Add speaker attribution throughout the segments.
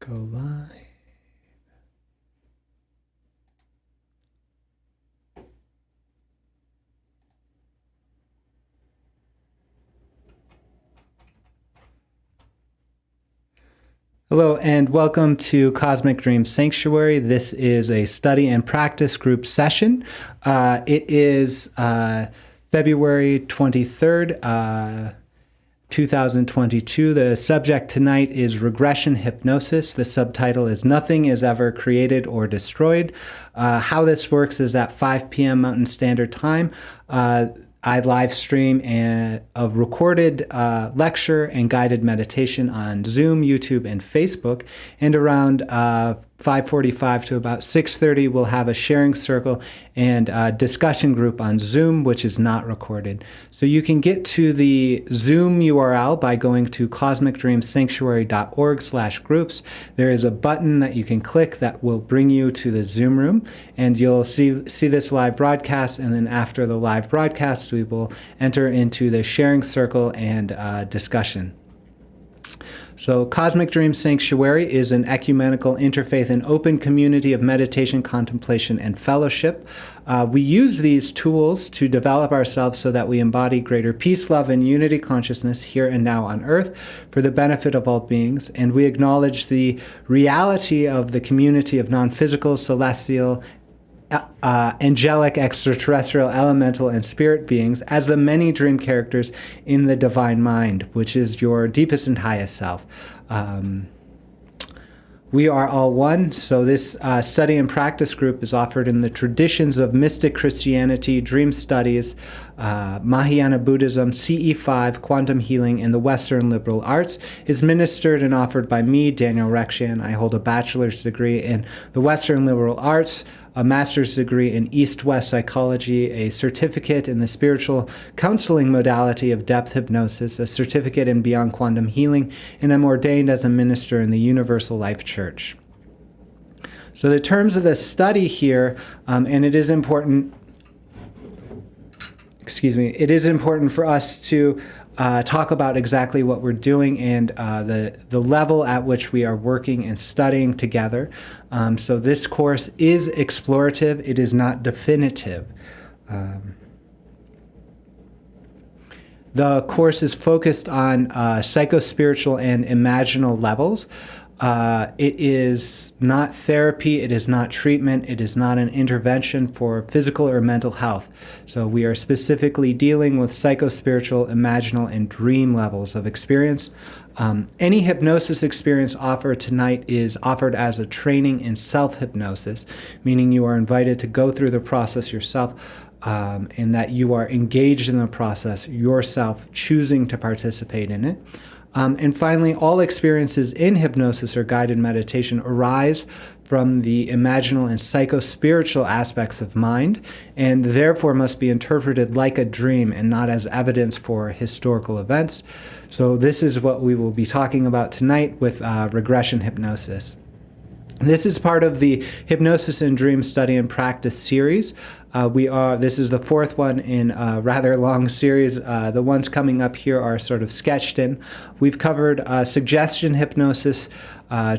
Speaker 1: Go live. Hello and welcome to Cosmic Dream Sanctuary. This is a study and practice group session. It is February 23rd, 2022. The subject tonight is Regression Hypnosis. The subtitle is Nothing is Ever Created or Destroyed. How this works is at 5 p.m. Mountain Standard Time. I live stream a recorded lecture and guided meditation on Zoom, YouTube, and Facebook. And around 5:45 to about 6:30, we'll have a sharing circle and discussion group on Zoom, which is not recorded. So you can get to the Zoom URL by going to cosmicdreamsanctuary.org/groups. There is a button that you can click that will bring you to the Zoom room, and you'll see this live broadcast. And then after the live broadcast, we will enter into the sharing circle and discussion. So Cosmic Dream Sanctuary is an ecumenical, interfaith, and open community of meditation, contemplation, and fellowship. We use these tools to develop ourselves so that we embody greater peace, love, and unity consciousness here and now on Earth for the benefit of all beings. And we acknowledge the reality of the community of non-physical, celestial, angelic, extraterrestrial, elemental, and spirit beings as the many dream characters in the divine mind, which is your deepest and highest self. We are all one, so this study and practice group is offered in the traditions of mystic Christianity, dream studies, Mahayana Buddhism, CE5, quantum healing, and the Western liberal arts. Is ministered and offered by me, Daniel Rekshan. I hold a bachelor's degree in the Western liberal arts, a master's degree in East-West psychology, a certificate in the spiritual counseling modality of depth hypnosis, a certificate in beyond quantum healing, and I'm ordained as a minister in the Universal Life Church. So the terms of the study here, and it is important, it is important for us to talk about exactly what we're doing and the level at which we are working and studying together. So this course is explorative. It is not definitive. The course is focused on psychospiritual and imaginal levels. It is not therapy, it is not treatment, it is not an intervention for physical or mental health. So we are specifically dealing with psychospiritual, imaginal, and dream levels of experience. Any hypnosis experience offered tonight is offered as a training in self-hypnosis, meaning you are invited to go through the process yourself, and that you are engaged in the process yourself, choosing to participate in it. And finally, all experiences in hypnosis or guided meditation arise from the imaginal and psychospiritual aspects of mind, and therefore must be interpreted like a dream and not as evidence for historical events. So this is what we will be talking about tonight with regression hypnosis. This is part of the Hypnosis and Dream Study and Practice series. This is the fourth one in a rather long series. The ones coming up here are sort of sketched in. We've covered suggestion hypnosis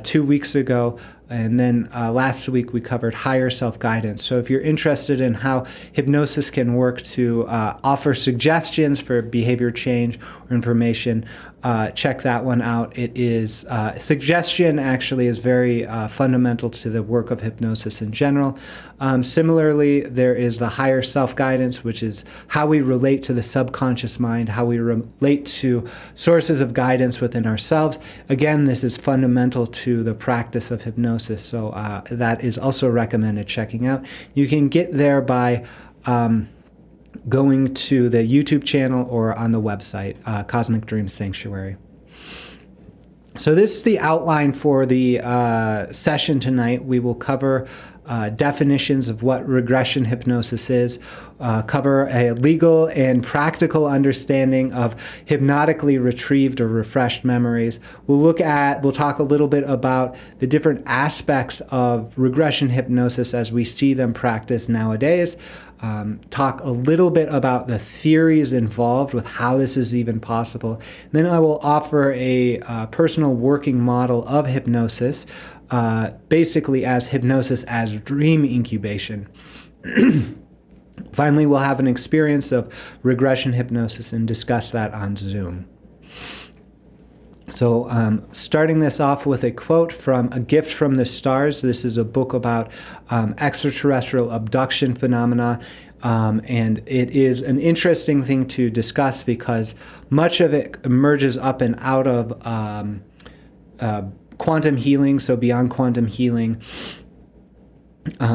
Speaker 1: 2 weeks ago, and then last week we covered higher self-guidance. So if you're interested in how hypnosis can work to offer suggestions for behavior change or information, check that one out. It is suggestion actually is very fundamental to the work of hypnosis in general. Similarly, there is the higher self-guidance, which is how we relate to the subconscious mind, how we relate to sources of guidance within ourselves. Again, this is fundamental to the practice of hypnosis, so that is also recommended checking out. You can get there by going to the YouTube channel or on the website, Cosmic Dream Sanctuary. So this is the outline for the session tonight. We will cover definitions of what regression hypnosis is, cover a legal and practical understanding of hypnotically retrieved or refreshed memories. We'll talk a little bit about the different aspects of regression hypnosis as we see them practiced nowadays. talk a little bit about the theories involved with how this is even possible. Then I will offer a personal working model of hypnosis, basically as hypnosis as dream incubation. Finally, we'll have an experience of regression hypnosis and discuss that on Zoom. So starting this off with a quote from A Gift from the Stars. This is a book about extraterrestrial abduction phenomena, and it is an interesting thing to discuss because much of it emerges up and out of quantum healing, so beyond quantum healing.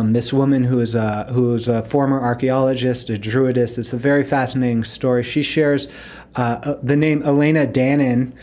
Speaker 1: This woman who is a former archaeologist, a druidess, it's a very fascinating story. She shares the name Elena Dannon,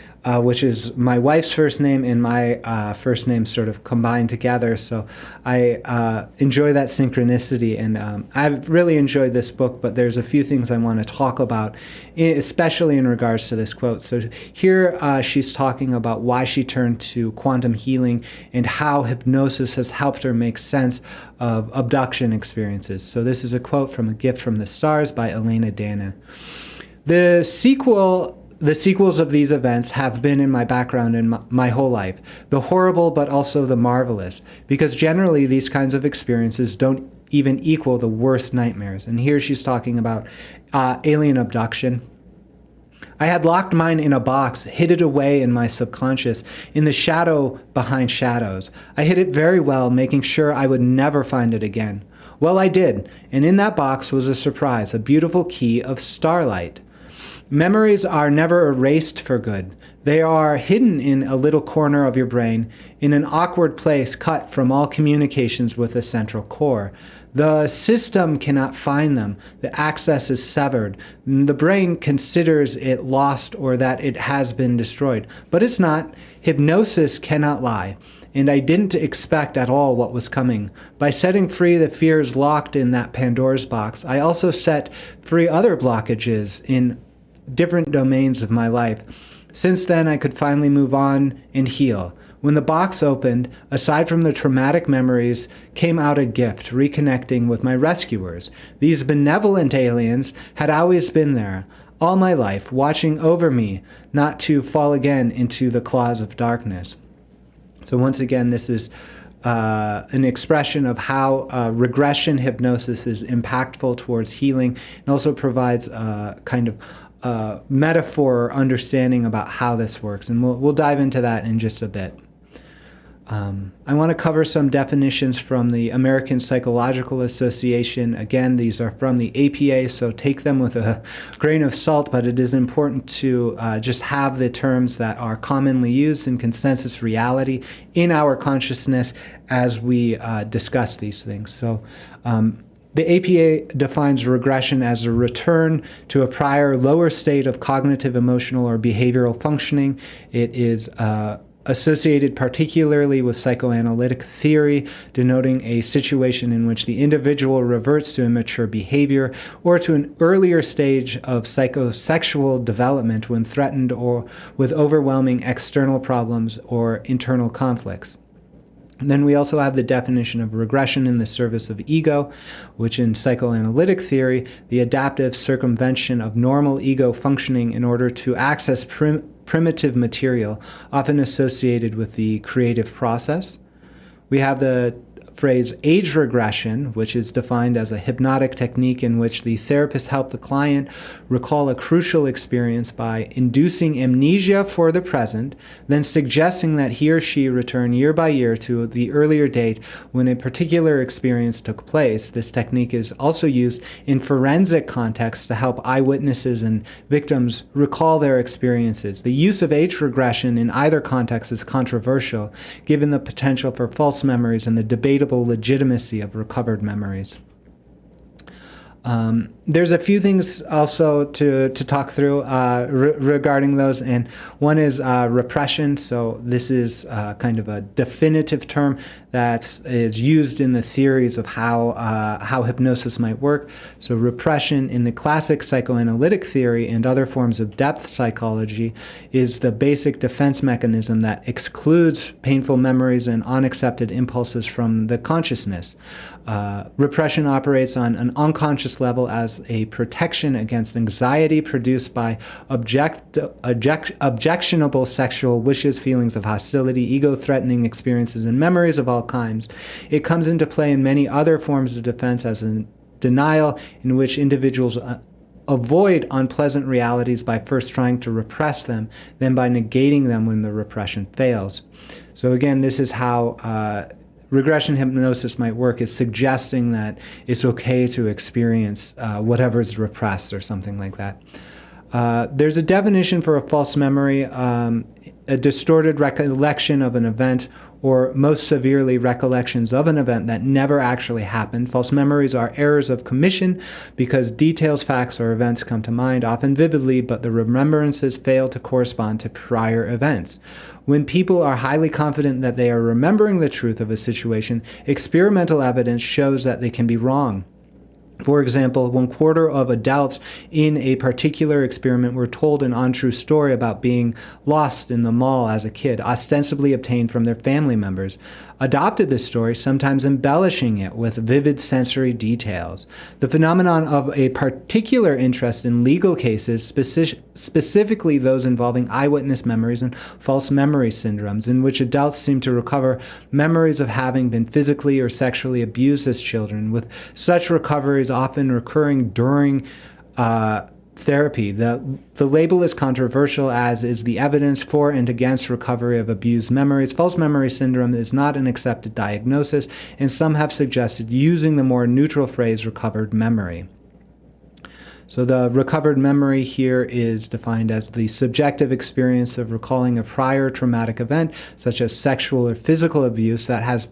Speaker 1: which is my wife's first name and my first name sort of combined together. So I enjoy that synchronicity, and I've really enjoyed this book, but there's a few things I want to talk about, especially in regards to this quote. So here she's talking about why she turned to quantum healing and how hypnosis has helped her make sense of abduction experiences. So this is a quote from A Gift from the Stars by Elena Dannon. The sequels of these events have been in my background in my whole life, the horrible but also the marvelous, because generally these kinds of experiences don't even equal the worst nightmares. And here she's talking about alien abduction. I had locked mine in a box, hid it away in my subconscious, in the shadow behind shadows. I hid it very well, making sure I would never find it again. Well, I did, and in that box was a surprise, a beautiful key of starlight. Memories are never erased for good. They are hidden in a little corner of your brain, in an awkward place cut from all communications with the central core. The system cannot find them. The access is severed. The brain considers it lost or that it has been destroyed. But it's not. Hypnosis cannot lie. And I didn't expect at all what was coming. By setting free the fears locked in that Pandora's box, I also set free other blockages in different domains of my life. Since then, I could finally move on and heal. When the box opened, aside from the traumatic memories, came out a gift, reconnecting with my rescuers. These benevolent aliens had always been there, all my life, watching over me, not to fall again into the claws of darkness. So once again, this is an expression of how regression hypnosis is impactful towards healing, and also provides kind of metaphor or understanding about how this works. And we'll dive into that in just a bit. I want to cover some definitions from the American Psychological Association. Again, these are from the APA, so take them with a grain of salt, but it is important to just have the terms that are commonly used in consensus reality in our consciousness as we discuss these things. So the APA defines regression as a return to a prior lower state of cognitive, emotional, or behavioral functioning. It is associated particularly with psychoanalytic theory, denoting a situation in which the individual reverts to immature behavior or to an earlier stage of psychosexual development when threatened or with overwhelming external problems or internal conflicts. And then we also have the definition of regression in the service of ego, which in psychoanalytic theory, the adaptive circumvention of normal ego functioning in order to access primitive material, often associated with the creative process. We have the phrase age regression, which is defined as a hypnotic technique in which the therapist helped the client recall a crucial experience by inducing amnesia for the present, then suggesting that he or she return year by year to the earlier date when a particular experience took place. This technique is also used in forensic contexts to help eyewitnesses and victims recall their experiences. The use of age regression in either context is controversial, given the potential for false memories and the debatable legitimacy of recovered memories. There's a few things also to talk through regarding those, and one is repression. So this is kind of a definitive term that is used in the theories of how hypnosis might work. So repression in the classic psychoanalytic theory and other forms of depth psychology is the basic defense mechanism that excludes painful memories and unaccepted impulses from the consciousness. Repression operates on an unconscious subconscious level as a protection against anxiety produced by objectionable sexual wishes, feelings of hostility, ego-threatening experiences, and memories of all kinds. It comes into play in many other forms of defense, as in denial, in which individuals avoid unpleasant realities by first trying to repress them, then by negating them when the repression fails. So again, this is how regression hypnosis might work, is suggesting that it's okay to experience whatever's repressed or something like that. There's a definition for a false memory, a distorted recollection of an event, or most severely, recollections of an event that never actually happened. False memories are errors of commission because details, facts, or events come to mind, often vividly, but the remembrances fail to correspond to prior events. When people are highly confident that they are remembering the truth of a situation, experimental evidence shows that they can be wrong. For example, 1/4 of adults in a particular experiment were told an untrue story about being lost in the mall as a kid, ostensibly obtained from their family members, adopted this story, sometimes embellishing it with vivid sensory details. The phenomenon of a particular interest in legal cases, specifically those involving eyewitness memories and false memory syndromes, in which adults seem to recover memories of having been physically or sexually abused as children, with such recoveries often recurring during therapy. The label is controversial, as is the evidence for and against recovery of abused memories. False memory syndrome is not an accepted diagnosis, and some have suggested using the more neutral phrase recovered memory. So the recovered memory here is defined as the subjective experience of recalling a prior traumatic event, such as sexual or physical abuse, that has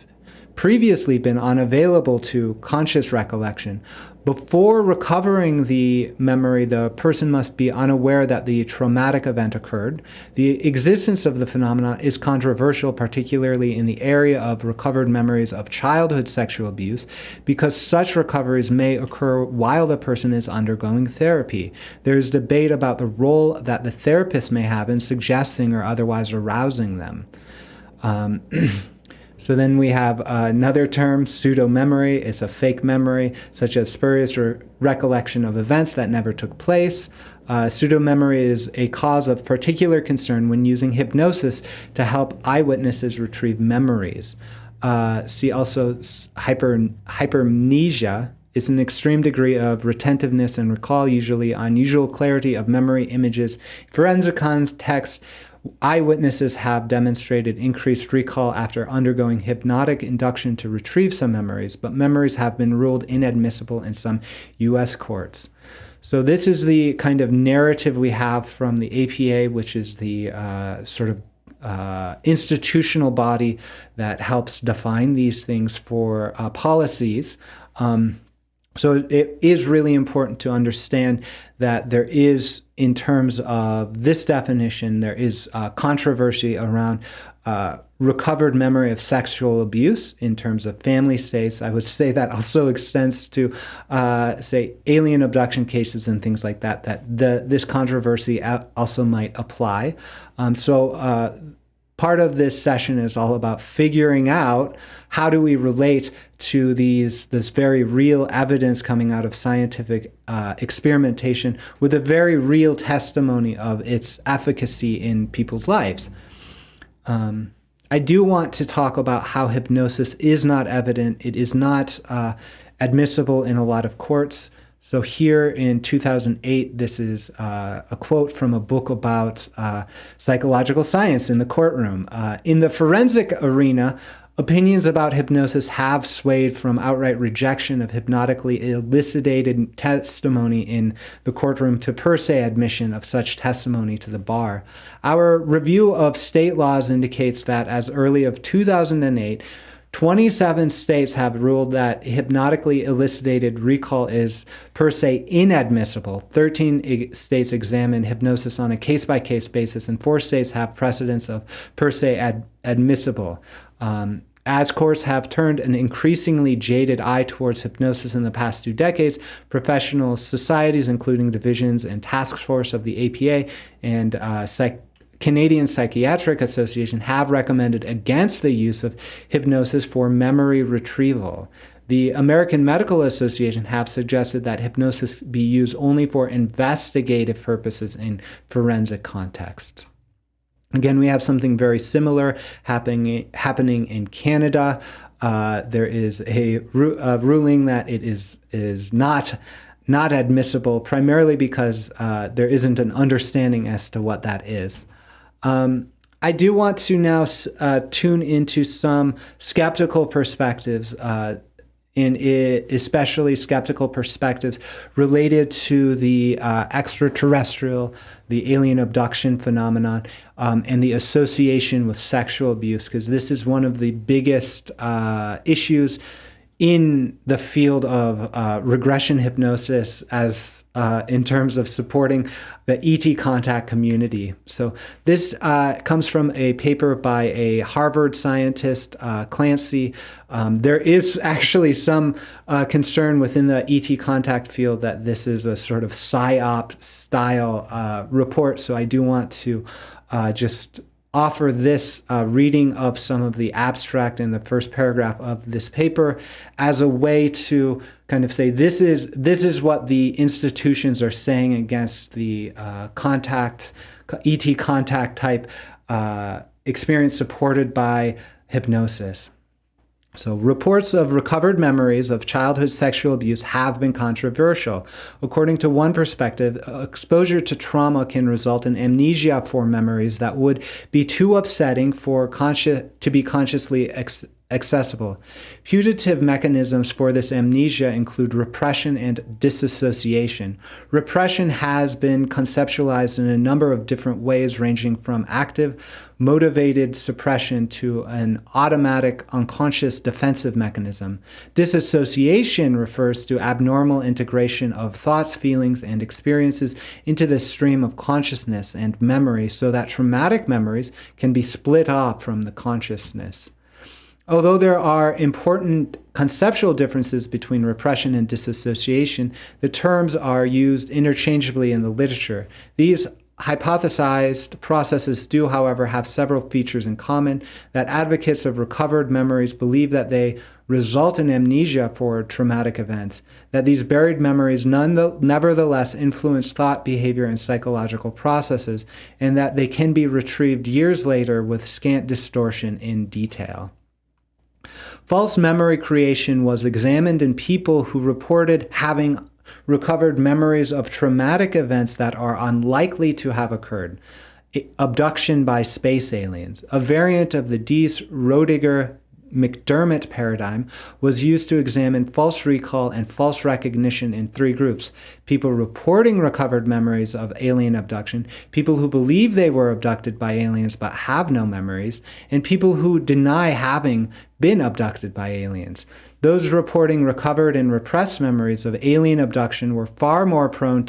Speaker 1: previously been unavailable to conscious recollection. Before recovering the memory, the person must be unaware that the traumatic event occurred. The existence of the phenomena is controversial, particularly in the area of recovered memories of childhood sexual abuse, because such recoveries may occur while the person is undergoing therapy. There is debate about the role that the therapist may have in suggesting or otherwise arousing them. So then we have another term, pseudo-memory. It's a fake memory, such as spurious recollection of events that never took place. Pseudo-memory is a cause of particular concern when using hypnosis to help eyewitnesses retrieve memories. See also hypermnesia is an extreme degree of retentiveness and recall, usually unusual clarity of memory images. Forensic context, eyewitnesses have demonstrated increased recall after undergoing hypnotic induction to retrieve some memories, but memories have been ruled inadmissible in some U.S. courts. So this is the kind of narrative we have from the APA, which is the sort of institutional body that helps define these things for policies. So it is really important to understand that there is, in terms of this definition, there is controversy around recovered memory of sexual abuse in terms of family states. I would say that also extends to, say, alien abduction cases and things like that, this controversy also might apply. Part of this session is all about figuring out how do we relate to this very real evidence coming out of scientific experimentation with a very real testimony of its efficacy in people's lives. I do want to talk about how hypnosis is not evident. It is not admissible in a lot of courts. So here in 2008, this is a quote from a book about psychological science in the courtroom. In the forensic arena, opinions about hypnosis have swayed from outright rejection of hypnotically elicited testimony in the courtroom to per se admission of such testimony to the bar. Our review of state laws indicates that as early as 2008, 27 states have ruled that hypnotically elicited recall is per se inadmissible. 13 states examine hypnosis on a case-by-case basis, and 4 states have precedents of per se admissible. As courts have turned an increasingly jaded eye towards hypnosis in the past 2 decades, professional societies, including divisions and task force of the APA and Canadian Psychiatric Association, have recommended against the use of hypnosis for memory retrieval. The American Medical Association have suggested that hypnosis be used only for investigative purposes in forensic contexts. Again, we have something very similar happening in Canada. There is a ruling that it is not admissible, primarily because there isn't an understanding as to what that is. I do want to now tune into some skeptical perspectives, especially skeptical perspectives related to the extraterrestrial, the alien abduction phenomenon, and the association with sexual abuse, because this is one of the biggest issues in the field of regression hypnosis as in terms of supporting the ET contact community. So this comes from a paper by a Harvard scientist, Clancy. There is actually some concern within the ET contact field that this is a sort of PSYOP style report. So I do want to just offer this reading of some of the abstract in the first paragraph of this paper as a way to kind of say this is what the institutions are saying against the ET contact type experience supported by hypnosis. So reports of recovered memories of childhood sexual abuse have been controversial. According to one perspective, exposure to trauma can result in amnesia for memories that would be too upsetting to be consciously accessible. Putative mechanisms for this amnesia include repression and disassociation. Repression has been conceptualized in a number of different ways, ranging from active, motivated suppression to an automatic, unconscious defensive mechanism. Disassociation refers to abnormal integration of thoughts, feelings, and experiences into the stream of consciousness and memory so that traumatic memories can be split off from the consciousness. Although there are important conceptual differences between repression and disassociation, the terms are used interchangeably in the literature. These hypothesized processes do, however, have several features in common: that advocates of recovered memories believe that they result in amnesia for traumatic events, that these buried memories nevertheless influence thought, behavior, and psychological processes, and that they can be retrieved years later with scant distortion in detail. False memory creation was examined in people who reported having recovered memories of traumatic events that are unlikely to have occurred. Abduction by space aliens. A variant of the Rodiger-McDermott paradigm was used to examine false recall and false recognition in three groups: people reporting recovered memories of alien abduction, people who believe they were abducted by aliens but have no memories, and people who deny having been abducted by aliens. Those reporting recovered and repressed memories of alien abduction were far more prone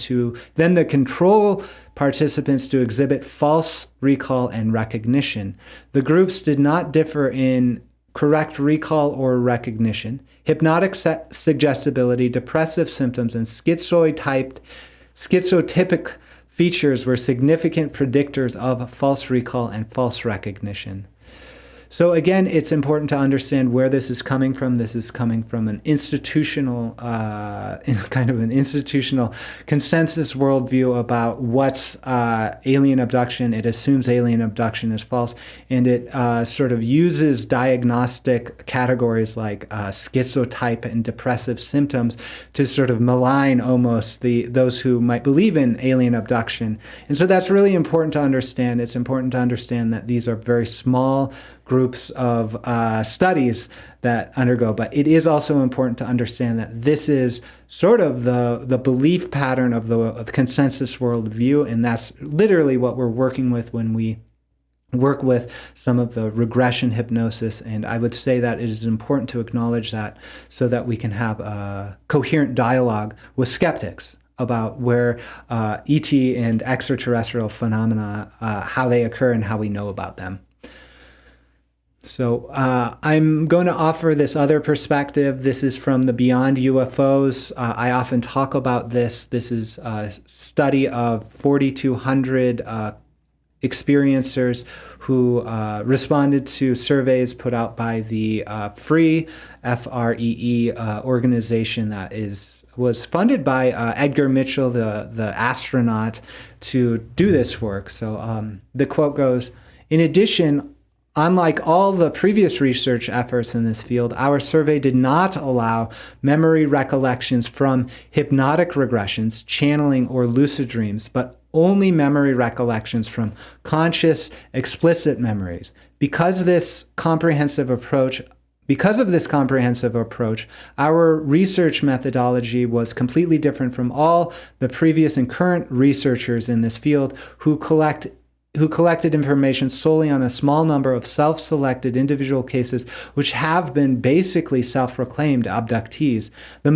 Speaker 1: than the control participants to exhibit false recall and recognition. The groups did not differ in correct recall or recognition. Hypnotic suggestibility, depressive symptoms, and schizotypic features were significant predictors of false recall and false recognition. So again, it's important to understand where this is coming from. This is coming from an institutional, kind of an institutional consensus worldview about what's alien abduction. It assumes alien abduction is false, and it sort of uses diagnostic categories like schizotype and depressive symptoms to sort of malign almost those who might believe in alien abduction. And so that's really important to understand. It's important to understand that these are very small groups of studies that undergo, but it is also important to understand that this is sort of the belief pattern of the consensus worldview, and that's literally what we're working with when we work with some of the regression hypnosis. And I would say that it is important to acknowledge that so that we can have a coherent dialogue with skeptics about where ET and extraterrestrial phenomena, how they occur and how we know about them. So I'm going to offer this other perspective. This is from the Beyond UFOs. I often talk about this. This is a study of 4,200 experiencers who responded to surveys put out by the Free, F-R-E-E, organization that was funded by Edgar Mitchell, the astronaut, to do this work. So the quote goes, "In addition, unlike all the previous research efforts in this field, our survey did not allow memory recollections from hypnotic regressions, channeling, or lucid dreams, but only memory recollections from conscious, explicit memories. Because of this comprehensive approach, our research methodology was completely different from all the previous and current researchers in this field who collected information solely on a small number of self-selected individual cases, which have been basically self-proclaimed abductees. The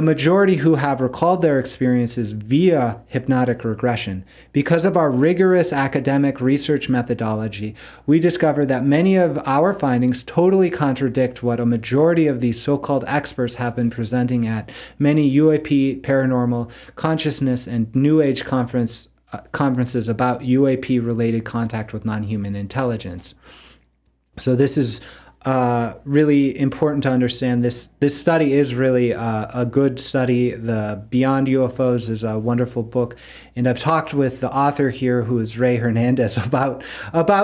Speaker 1: majority who have recalled their experiences via hypnotic regression. Because of our rigorous academic research methodology, we discovered that many of our findings totally contradict what a majority of these so-called experts have been presenting at many UAP, paranormal, consciousness, and New Age conferences about UAP-related contact with non-human intelligence." So this is really important to understand. This study is really a good study. The Beyond UFOs is a wonderful book, and I've talked with the author here, who is Ray Hernandez, about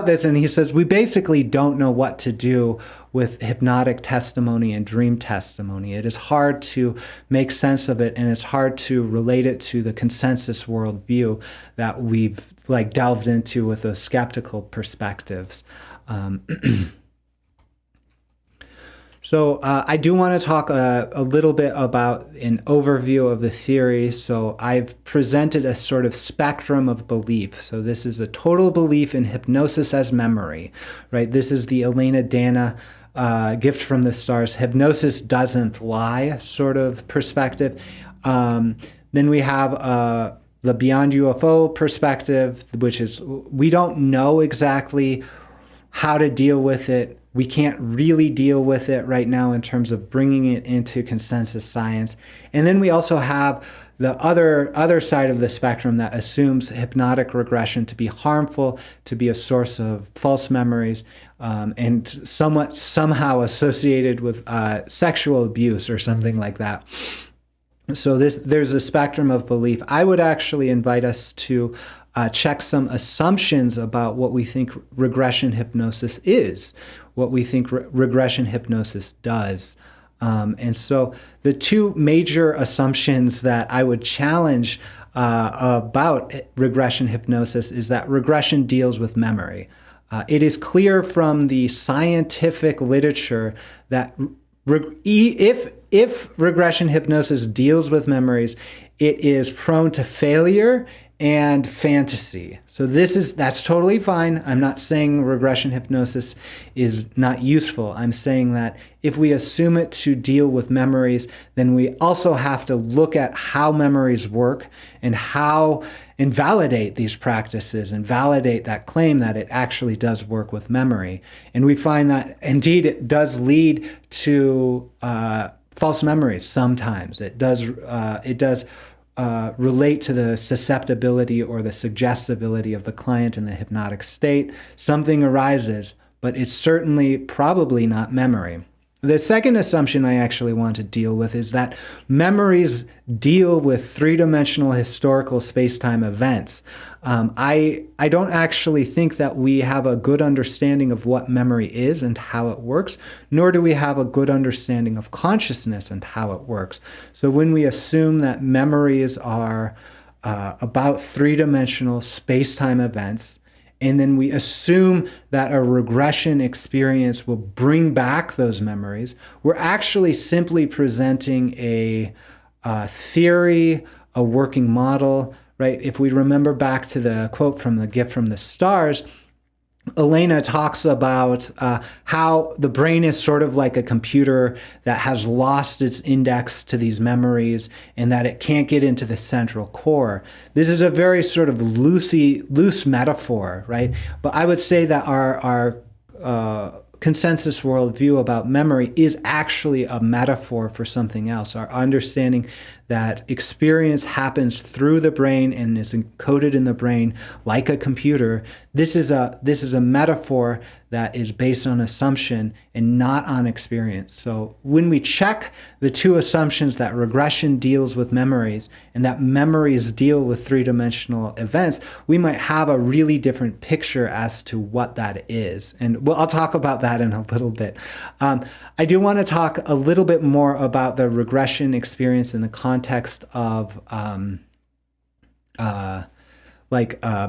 Speaker 1: this, and he says we basically don't know what to do with hypnotic testimony and dream testimony. It is hard to make sense of it, and it's hard to relate it to the consensus worldview that we've delved into with those skeptical perspectives. So I do want to talk a little bit about an overview of the theory. So I've presented a sort of spectrum of belief. So this is a total belief in hypnosis as memory, right? This is the Elena Dana gift from the stars, hypnosis doesn't lie sort of perspective. Then we have the Beyond UFO perspective, which is we don't know exactly how to deal with it. We can't really deal with it right now in terms of bringing it into consensus science. And then we also have the other side of the spectrum that assumes hypnotic regression to be harmful, to be a source of false memories, and somehow associated with sexual abuse or something like that. So there's a spectrum of belief. I would actually invite us to check some assumptions about what we think regression hypnosis is, what we think regression hypnosis does. And so the two major assumptions that I would challenge about regression hypnosis is that regression deals with memory. It is clear from the scientific literature that if regression hypnosis deals with memories, it is prone to failure and fantasy. So that's totally fine. I'm not saying regression hypnosis is not useful. I'm saying that if we assume it to deal with memories, then we also have to look at how memories work and validate these practices and validate that claim that it actually does work with memory. And we find that indeed it does lead to false memories sometimes. It does relate to the susceptibility or the suggestibility of the client in the hypnotic state. Something arises, but it's certainly probably not memory. The second assumption I actually want to deal with is that memories deal with three-dimensional historical space-time events. I don't actually think that we have a good understanding of what memory is and how it works, nor do we have a good understanding of consciousness and how it works. So when we assume that memories are about three-dimensional space-time events, and then we assume that a regression experience will bring back those memories, we're actually simply presenting a theory, a working model, right? If we remember back to the quote from the gift from the stars, Elena talks about how the brain is sort of like a computer that has lost its index to these memories and that it can't get into the central core. This is a very sort of loose metaphor, right? But I would say that our consensus worldview about memory is actually a metaphor for something else. Our understanding that experience happens through the brain and is encoded in the brain like a computer. This is a metaphor that is based on assumption and not on experience. So when we check the two assumptions that regression deals with memories and that memories deal with three-dimensional events, we might have a really different picture as to what that is. And I'll talk about that in a little bit. I do want to talk a little bit more about the regression experience in the context of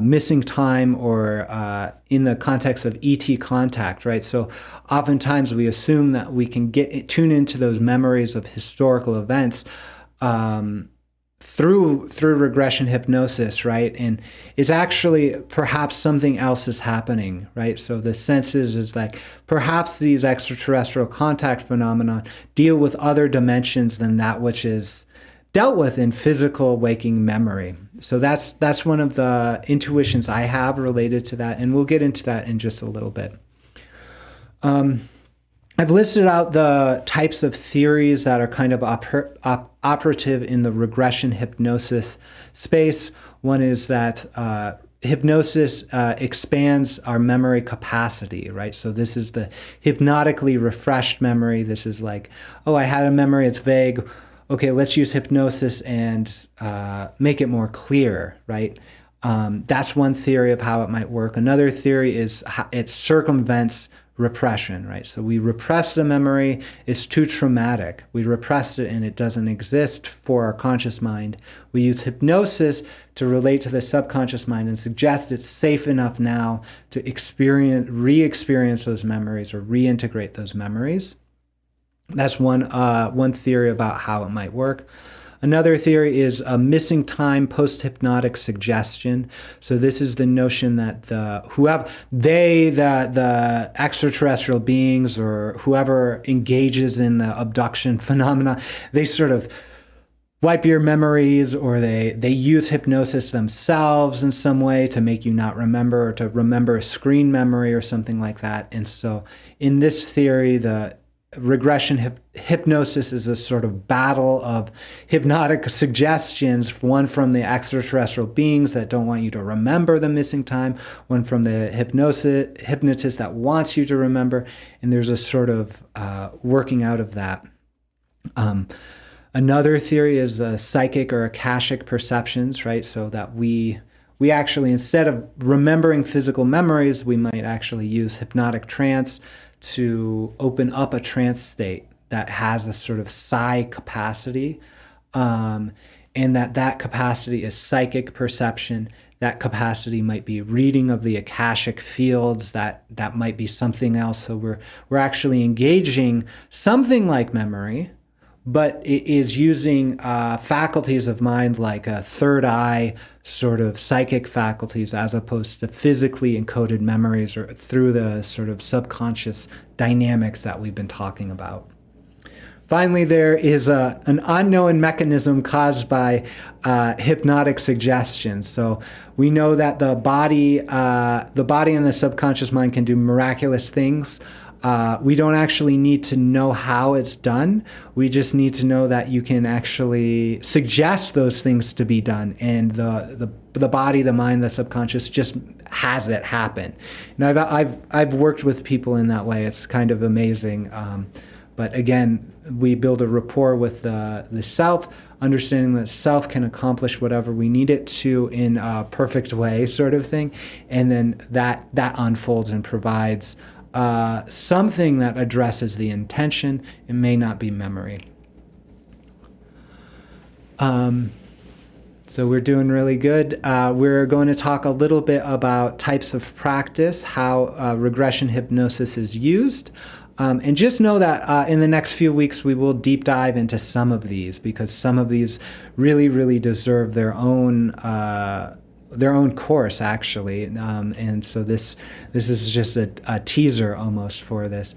Speaker 1: missing time, or in the context of ET contact, right? So oftentimes we assume that we can tune into those memories of historical events through regression hypnosis, right? And it's actually perhaps something else is happening, right? So the sense is like perhaps these extraterrestrial contact phenomena deal with other dimensions than that which is dealt with in physical waking memory. So that's one of the intuitions I have related to that, and we'll get into that in just a little bit. I've listed out the types of theories that are kind of operative in the regression hypnosis space. One is that hypnosis expands our memory capacity, right? So this is the hypnotically refreshed memory. This is like, oh, I had a memory, it's vague. Okay, let's use hypnosis and make it more clear, right? That's one theory of how it might work. Another theory is how it circumvents repression, right? So we repress the memory, it's too traumatic. We repressed it and it doesn't exist for our conscious mind. We use hypnosis to relate to the subconscious mind and suggest it's safe enough now to re-experience those memories or reintegrate those memories. That's one theory about how it might work. Another theory is a missing time post-hypnotic suggestion. So this is the notion that the extraterrestrial beings or whoever engages in the abduction phenomena, they sort of wipe your memories, or they use hypnosis themselves in some way to make you not remember, or to remember a screen memory or something like that. And so in this theory, the regression hypnosis is a sort of battle of hypnotic suggestions, one from the extraterrestrial beings that don't want you to remember the missing time, one from the hypnotist that wants you to remember, and there's a sort of working out of that. Another theory is psychic or akashic perceptions, right? So that we actually, instead of remembering physical memories, we might actually use hypnotic trance to open up a trance state that has a sort of psi capacity, and that capacity is psychic perception. That capacity might be reading of the akashic fields. That might be something else. So we're actually engaging something like memory, but it is using faculties of mind like a third eye, sort of psychic faculties, as opposed to physically encoded memories or through the sort of subconscious dynamics that we've been talking about. Finally, there is an unknown mechanism caused by hypnotic suggestions. So we know that the body and the subconscious mind can do miraculous things. We don't actually need to know how it's done. We just need to know that you can actually suggest those things to be done, and the body, the mind, the subconscious just has it happen. And I've worked with people in that way. It's kind of amazing. But again, we build a rapport with the self, understanding that self can accomplish whatever we need it to in a perfect way, sort of thing, and then that unfolds and provides something that addresses the intention. It may not be memory. So we're doing really good. We're going to talk a little bit about types of practice, how regression hypnosis is used. And just know that in the next few weeks, we will deep dive into some of these, because some of these really, really deserve their own course, actually. And so this is just a teaser almost for this.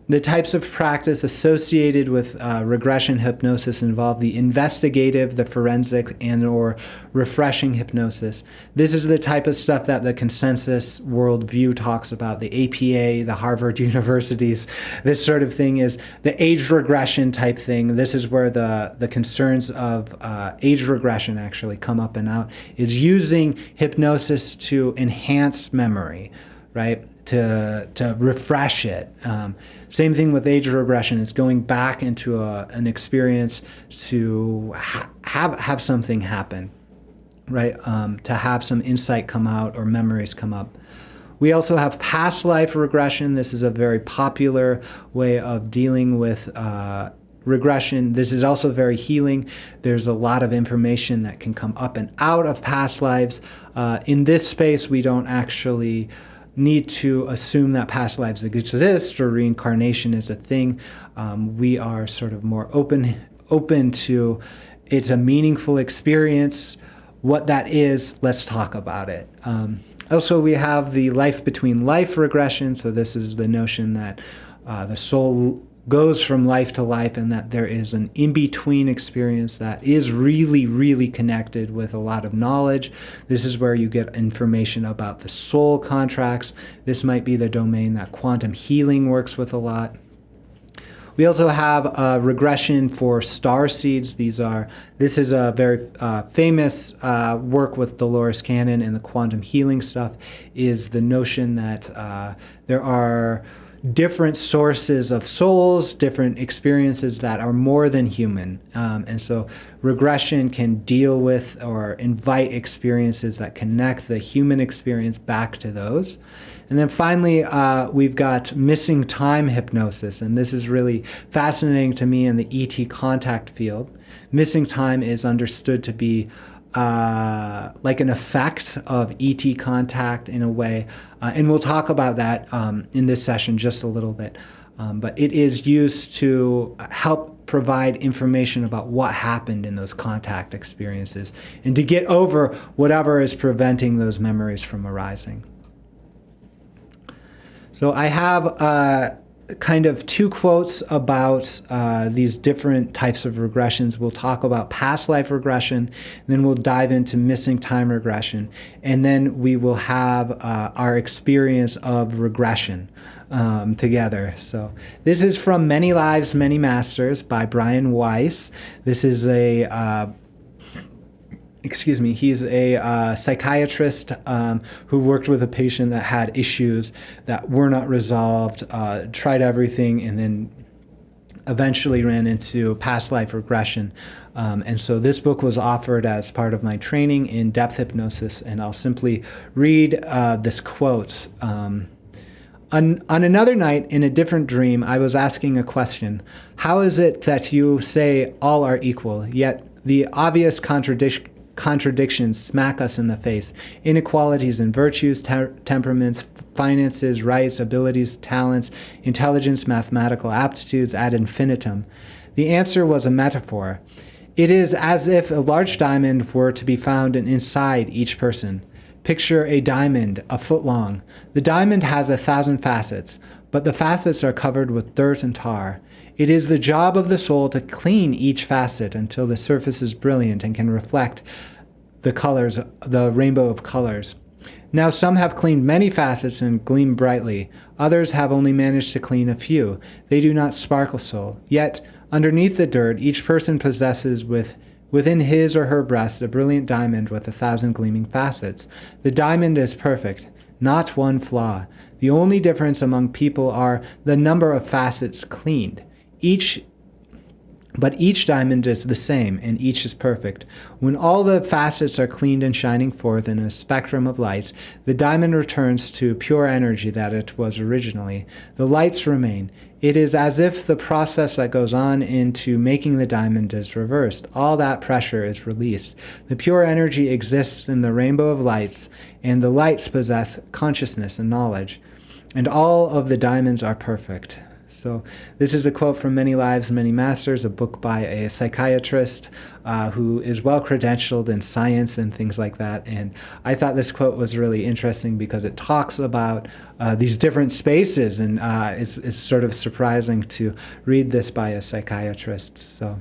Speaker 1: The types of practice associated with regression hypnosis involve the investigative, the forensic, and or refreshing hypnosis. This is the type of stuff that the consensus worldview talks about, the APA, the Harvard universities. This sort of thing is the age regression type thing. This is where the concerns of age regression actually come up and out, is using hypnosis to enhance memory, right? To refresh it. Same thing with age regression. It's going back into an experience to have something happen, right? To have some insight come out or memories come up. We also have past life regression. This is a very popular way of dealing with regression. This is also very healing. There's a lot of information that can come up and out of past lives. In this space, we don't actually need to assume that past lives exist or reincarnation is a thing. We are sort of more open to it's a meaningful experience. What that is, let's talk about it. Also, we have the life between life regression. So this is the notion that the soul goes from life to life and that there is an in-between experience that is really, really connected with a lot of knowledge. This is where you get information about the soul contracts. This might be the domain that quantum healing works with a lot. We also have regression for star seeds. This is a very famous work with Dolores Cannon, and the quantum healing stuff is the notion that there are different sources of souls, different experiences that are more than human. And so regression can deal with or invite experiences that connect the human experience back to those. And then finally, we've got missing time hypnosis. And this is really fascinating to me in the ET contact field. Missing time is understood to be like an effect of ET contact in a way. And we'll talk about that in this session just a little bit. But it is used to help provide information about what happened in those contact experiences and to get over whatever is preventing those memories from arising. So I have kind of two quotes about these different types of regressions. We'll talk about past life regression, then we'll dive into missing time regression, and then we will have our experience of regression together. So this is from Many Lives, Many Masters by Brian Weiss. This is he's a psychiatrist who worked with a patient that had issues that were not resolved, tried everything, and then eventually ran into past life regression. And so this book was offered as part of my training in depth hypnosis, and I'll simply read this quote. On another night, in a different dream, I was asking a question. How is it that you say all are equal, yet the obvious contradictions smack us in the face? Inequalities in virtues, temperaments, finances, rights, abilities, talents, intelligence, mathematical aptitudes ad infinitum. The answer was a metaphor. It is as if a large diamond were to be found inside each person. Picture a diamond a foot long. The diamond has 1,000 facets, but the facets are covered with dirt and tar. It is the job of the soul to clean each facet until the surface is brilliant and can reflect the colors, the rainbow of colors. Now some have cleaned many facets and gleam brightly. Others have only managed to clean a few. They do not sparkle so. Yet, underneath the dirt, each person possesses within his or her breast a brilliant diamond with 1,000 gleaming facets. The diamond is perfect, not one flaw. The only difference among people are the number of facets cleaned. But each diamond is the same, and each is perfect. When all the facets are cleaned and shining forth in a spectrum of lights, the diamond returns to pure energy that it was originally. The lights remain. It is as if the process that goes on into making the diamond is reversed. All that pressure is released. The pure energy exists in the rainbow of lights, and the lights possess consciousness and knowledge. And all of the diamonds are perfect. So this is a quote from Many Lives, Many Masters, a book by a psychiatrist who is well credentialed in science and things like that. And I thought this quote was really interesting because it talks about these different spaces, and it's sort of surprising to read this by a psychiatrist. So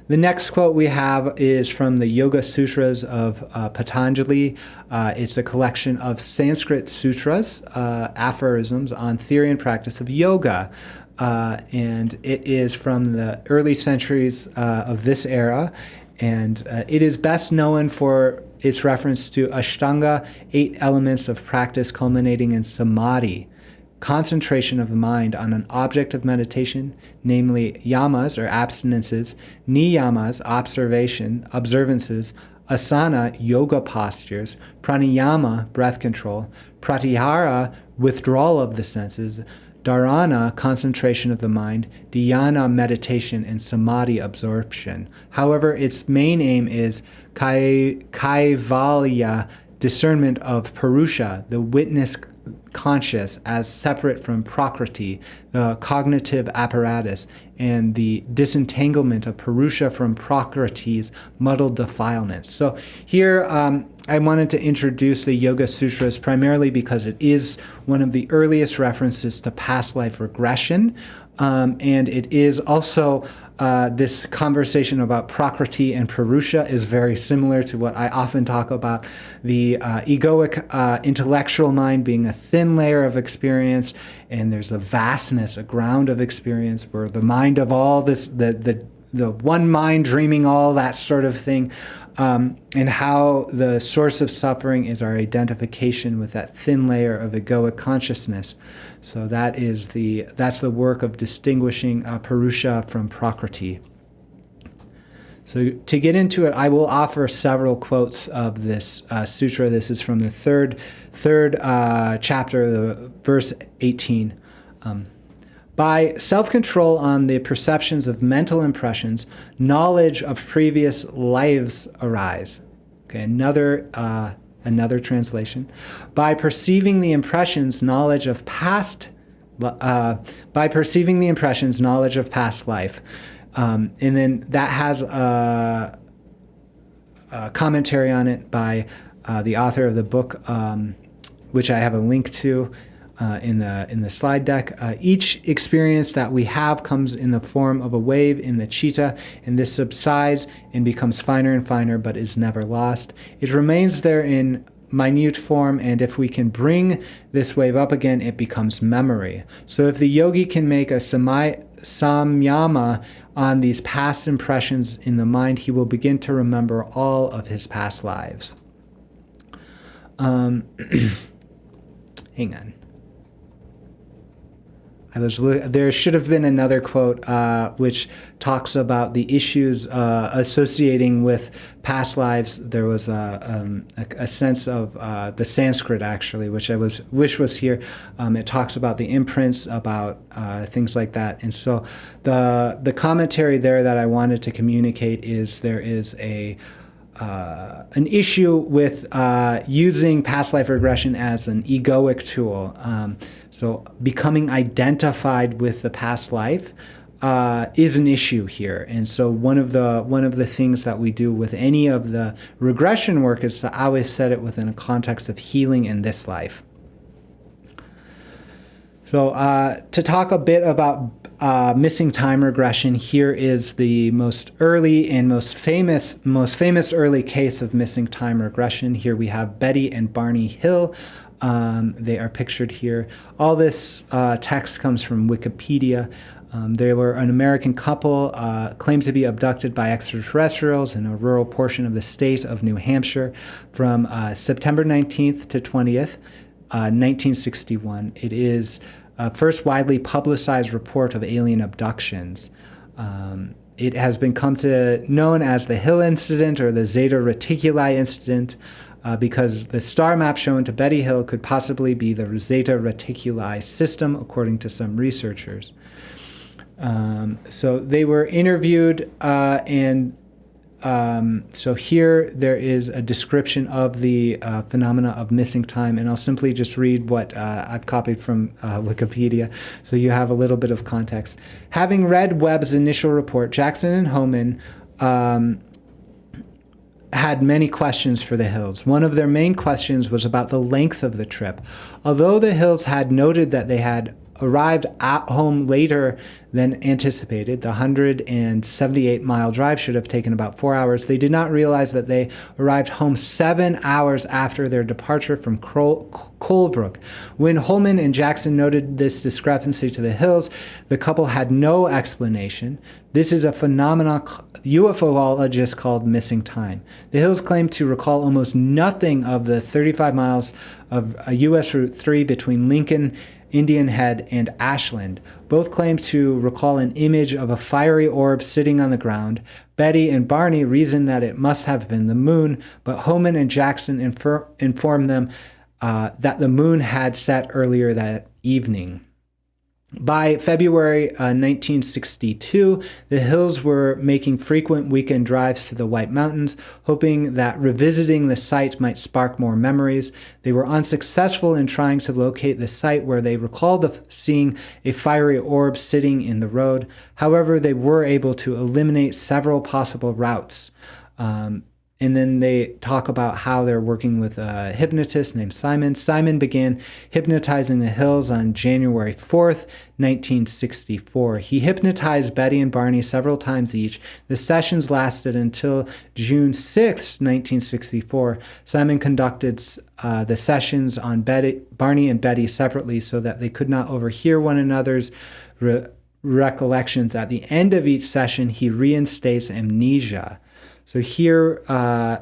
Speaker 1: the next quote we have is from the Yoga Sutras of Patanjali. It's a collection of Sanskrit sutras, aphorisms on theory and practice of yoga. And it is from the early centuries of this era. And it is best known for its reference to Ashtanga, 8 elements of practice culminating in samadhi, concentration of the mind on an object of meditation, namely yamas or abstinences, niyamas, observances, asana, yoga postures, pranayama, breath control, pratyahara, withdrawal of the senses, dharana, concentration of the mind, dhyana, meditation, and samadhi, absorption. However, its main aim is kaivalya, discernment of purusha, the witness conscious, as separate from prakriti, the cognitive apparatus, and the disentanglement of purusha from prakriti's muddled defilements. So here I wanted to introduce the Yoga Sutras primarily because it is one of the earliest references to past life regression, and it is also this conversation about Prakriti and Purusha is very similar to what I often talk about, the egoic intellectual mind being a thin layer of experience, and there's a vastness, a ground of experience where the mind of all this, the one mind dreaming all that sort of thing, and how the source of suffering is our identification with that thin layer of egoic consciousness. So that's the work of distinguishing Purusha from Prakriti. So to get into it, I will offer several quotes of this sutra. This is from the third chapter, verse 18. By self-control on the perceptions of mental impressions, knowledge of previous lives arise. Okay, another translation. By perceiving the impressions, knowledge of past life. And then that has a commentary on it by the author of the book, which I have a link to in the slide deck. Each experience that we have comes in the form of a wave in the chitta, and this subsides and becomes finer and finer, but is never lost. It remains there in minute form, and if we can bring this wave up again, it becomes memory. So if the yogi can make a samyama on these past impressions in the mind, he will begin to remember all of his past lives. Hang on. There should have been another quote which talks about the issues associating with past lives. There was a sense of the Sanskrit, actually, which I wish was here. It talks about the imprints, about things like that. And so the commentary there that I wanted to communicate is there is an issue with using past life regression as an egoic tool. So becoming identified with the past life is an issue here. And so one of the things that we do with any of the regression work is to always set it within a context of healing in this life. So to talk a bit about missing time regression, here is the most early and most famous early case of missing time regression. Here we have Betty and Barney Hill. They are pictured here. All this text comes from Wikipedia. They were an American couple claimed to be abducted by extraterrestrials in a rural portion of the state of New Hampshire from September 19th to 20th, 1961. It is first widely publicized report of alien abductions. It has become known as the Hill Incident or the Zeta Reticuli Incident because the star map shown to Betty Hill could possibly be the Zeta Reticuli system, according to some researchers. So they were interviewed and So here there is a description of the phenomena of missing time, and I'll simply just read what I've copied from Wikipedia, so you have a little bit of context. Having read Webb's initial report, Jackson and Hohmann had many questions for the Hills. One of their main questions was about the length of the trip. Although the Hills had noted that they had arrived at home later than anticipated, the 178-mile drive should have taken about 4 hours, they did not realize that they arrived home 7 hours after their departure from Colebrook. When Holman and Jackson noted this discrepancy to the Hills, the couple had no explanation. This is a phenomenon UFOologists called missing time. The Hills claim to recall almost nothing of the 35 miles of U.S. Route 3 between Lincoln, Indian Head, and Ashland. Both claim to recall an image of a fiery orb sitting on the ground. Betty and Barney reason that it must have been the moon, but Hohmann and Jackson inform them that the moon had set earlier that evening. By February 1962, the Hills were making frequent weekend drives to the White Mountains, hoping that revisiting the site might spark more memories. They were unsuccessful in trying to locate the site where they recalled seeing a fiery orb sitting in the road. However, they were able to eliminate several possible routes. And then they talk about how they're working with a hypnotist named Simon. Simon began hypnotizing the Hills on January 4th, 1964. He hypnotized Betty and Barney several times each. The sessions lasted until June 6th, 1964. Simon conducted the sessions on Barney and Betty separately so that they could not overhear one another's recollections. At the end of each session, he reinstates amnesia. So here,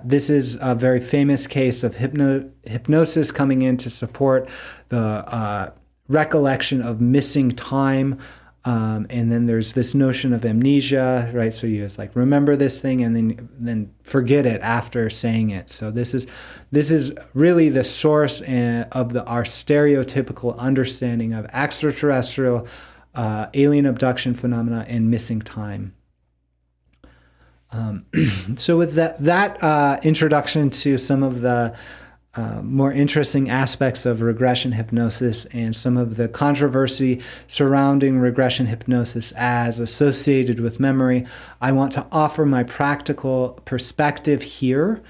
Speaker 1: this is a very famous case of hypnosis coming in to support the recollection of missing time. And then there's this notion of amnesia, right? So you just like remember this thing and then forget it after saying it. So this is really the source of our stereotypical understanding of extraterrestrial alien abduction phenomena and missing time. So with that introduction to some of the more interesting aspects of regression hypnosis and some of the controversy surrounding regression hypnosis as associated with memory, I want to offer my practical perspective here.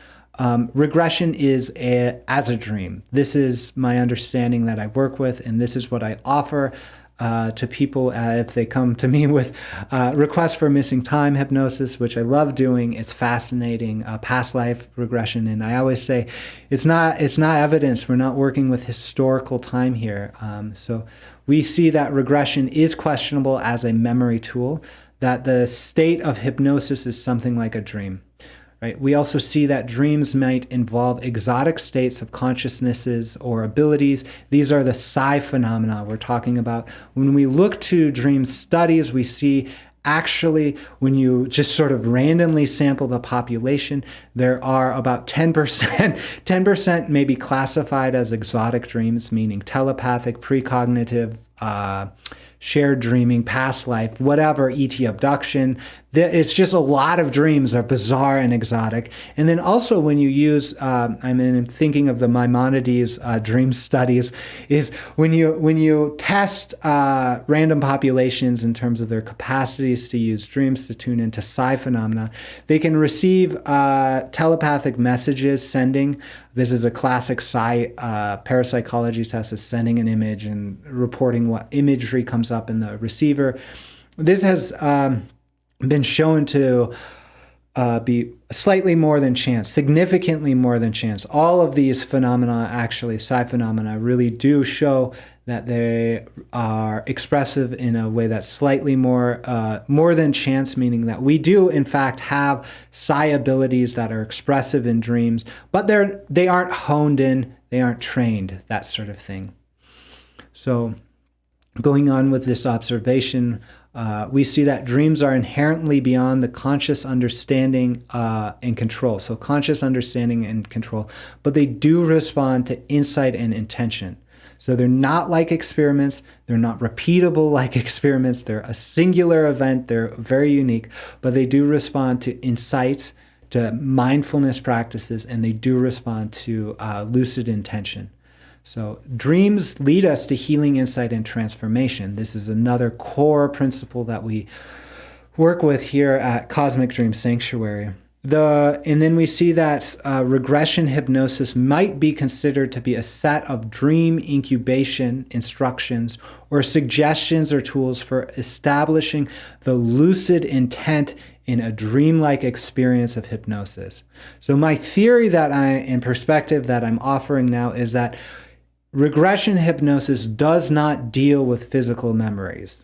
Speaker 1: Regression is as a dream. This is my understanding that I work with, and this is what I offer to people if they come to me with requests for missing time hypnosis, which I love doing. It's fascinating, past life regression, and I always say it's not evidence. We're not working with historical time here. So we see that regression is questionable as a memory tool, that the state of hypnosis is something like a dream. Right? We also see that dreams might involve exotic states of consciousnesses or abilities. These are the psi phenomena we're talking about. When we look to dream studies, we see actually when you just sort of randomly sample the population, there are about 10%, 10% may be classified as exotic dreams, meaning telepathic, precognitive, shared dreaming, past life, whatever, ET abduction. It's just a lot of dreams are bizarre and exotic. And then also when you use, I'm thinking of the Maimonides dream studies, is when you test random populations in terms of their capacities to use dreams to tune into psi phenomena, they can receive telepathic messages sending. This is a classic psi parapsychology test, is sending an image and reporting what imagery comes up in the receiver. This has been shown to be slightly more than chance, significantly more than chance. All of these phenomena, actually, psi phenomena, really do show that they are expressive in a way that's slightly more than chance, meaning that we do, in fact, have psi abilities that are expressive in dreams, but they aren't honed in, they aren't trained, that sort of thing. So going on with this observation, we see that dreams are inherently beyond the conscious understanding and control. So conscious understanding and control, but they do respond to insight and intention. So they're not like experiments. They're not repeatable like experiments. They're a singular event. They're very unique, but they do respond to insight, to mindfulness practices, and they do respond to lucid intention. So dreams lead us to healing, insight, and transformation. This is another core principle that we work with here at Cosmic Dream Sanctuary. And then we see that regression hypnosis might be considered to be a set of dream incubation instructions or suggestions or tools for establishing the lucid intent in a dreamlike experience of hypnosis. So my theory and perspective that I'm offering now is that regression hypnosis does not deal with physical memories.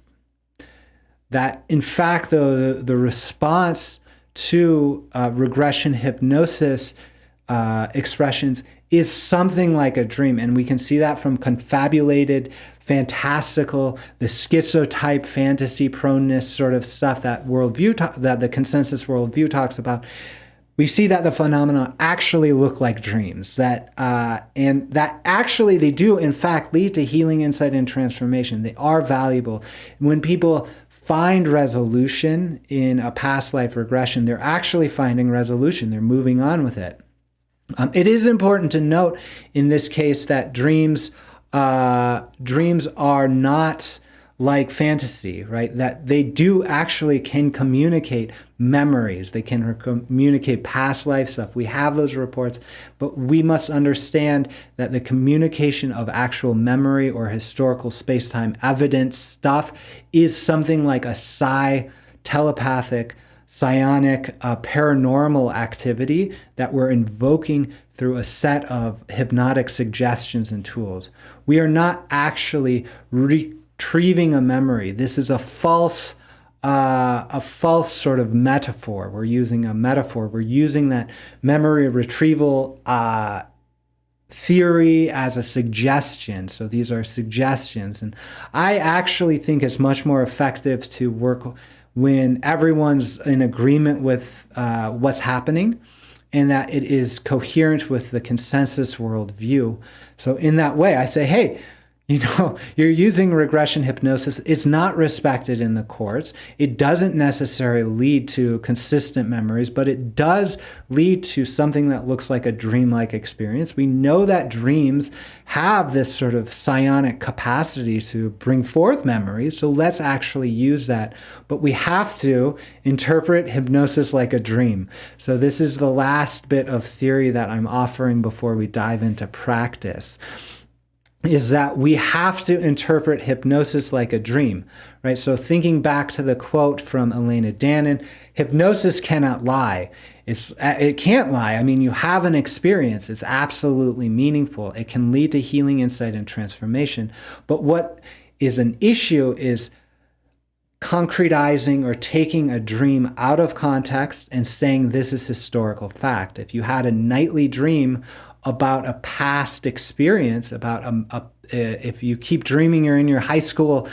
Speaker 1: That, in fact, the response to regression hypnosis expressions is something like a dream. And we can see that from confabulated, fantastical, the schizotype fantasy proneness sort of stuff that that the consensus worldview talks about. We see that the phenomena actually look like dreams, and that actually they do, in fact, lead to healing, insight, and transformation. They are valuable. When people find resolution in a past life regression, they're actually finding resolution. They're moving on with it. It is important to note in this case that dreams are not like fantasy, right? That they do actually can communicate memories. They can communicate past life stuff. We have those reports, but we must understand that the communication of actual memory or historical space-time evidence stuff is something like a telepathic, psionic, paranormal activity that we're invoking through a set of hypnotic suggestions and tools. We are not actually retrieving a memory. This is a false sort of metaphor. We're using a metaphor. We're using that memory retrieval theory as a suggestion. So these are suggestions. And I actually think it's much more effective to work when everyone's in agreement with what's happening and that it is coherent with the consensus worldview. So in that way, I say, hey, you're using regression hypnosis. It's not respected in the courts. It doesn't necessarily lead to consistent memories, but it does lead to something that looks like a dreamlike experience. We know that dreams have this sort of psionic capacity to bring forth memories, so let's actually use that. But we have to interpret hypnosis like a dream. So this is the last bit of theory that I'm offering before we dive into practice, is that we have to interpret hypnosis like a dream, right? So thinking back to the quote from Elena Dannon, hypnosis cannot lie. It can't lie. I mean, you have an experience. It's absolutely meaningful. It can lead to healing, insight, and transformation. But what is an issue is concretizing or taking a dream out of context and saying this is historical fact. If you had a nightly dream about a past experience, if you keep dreaming you're in your high school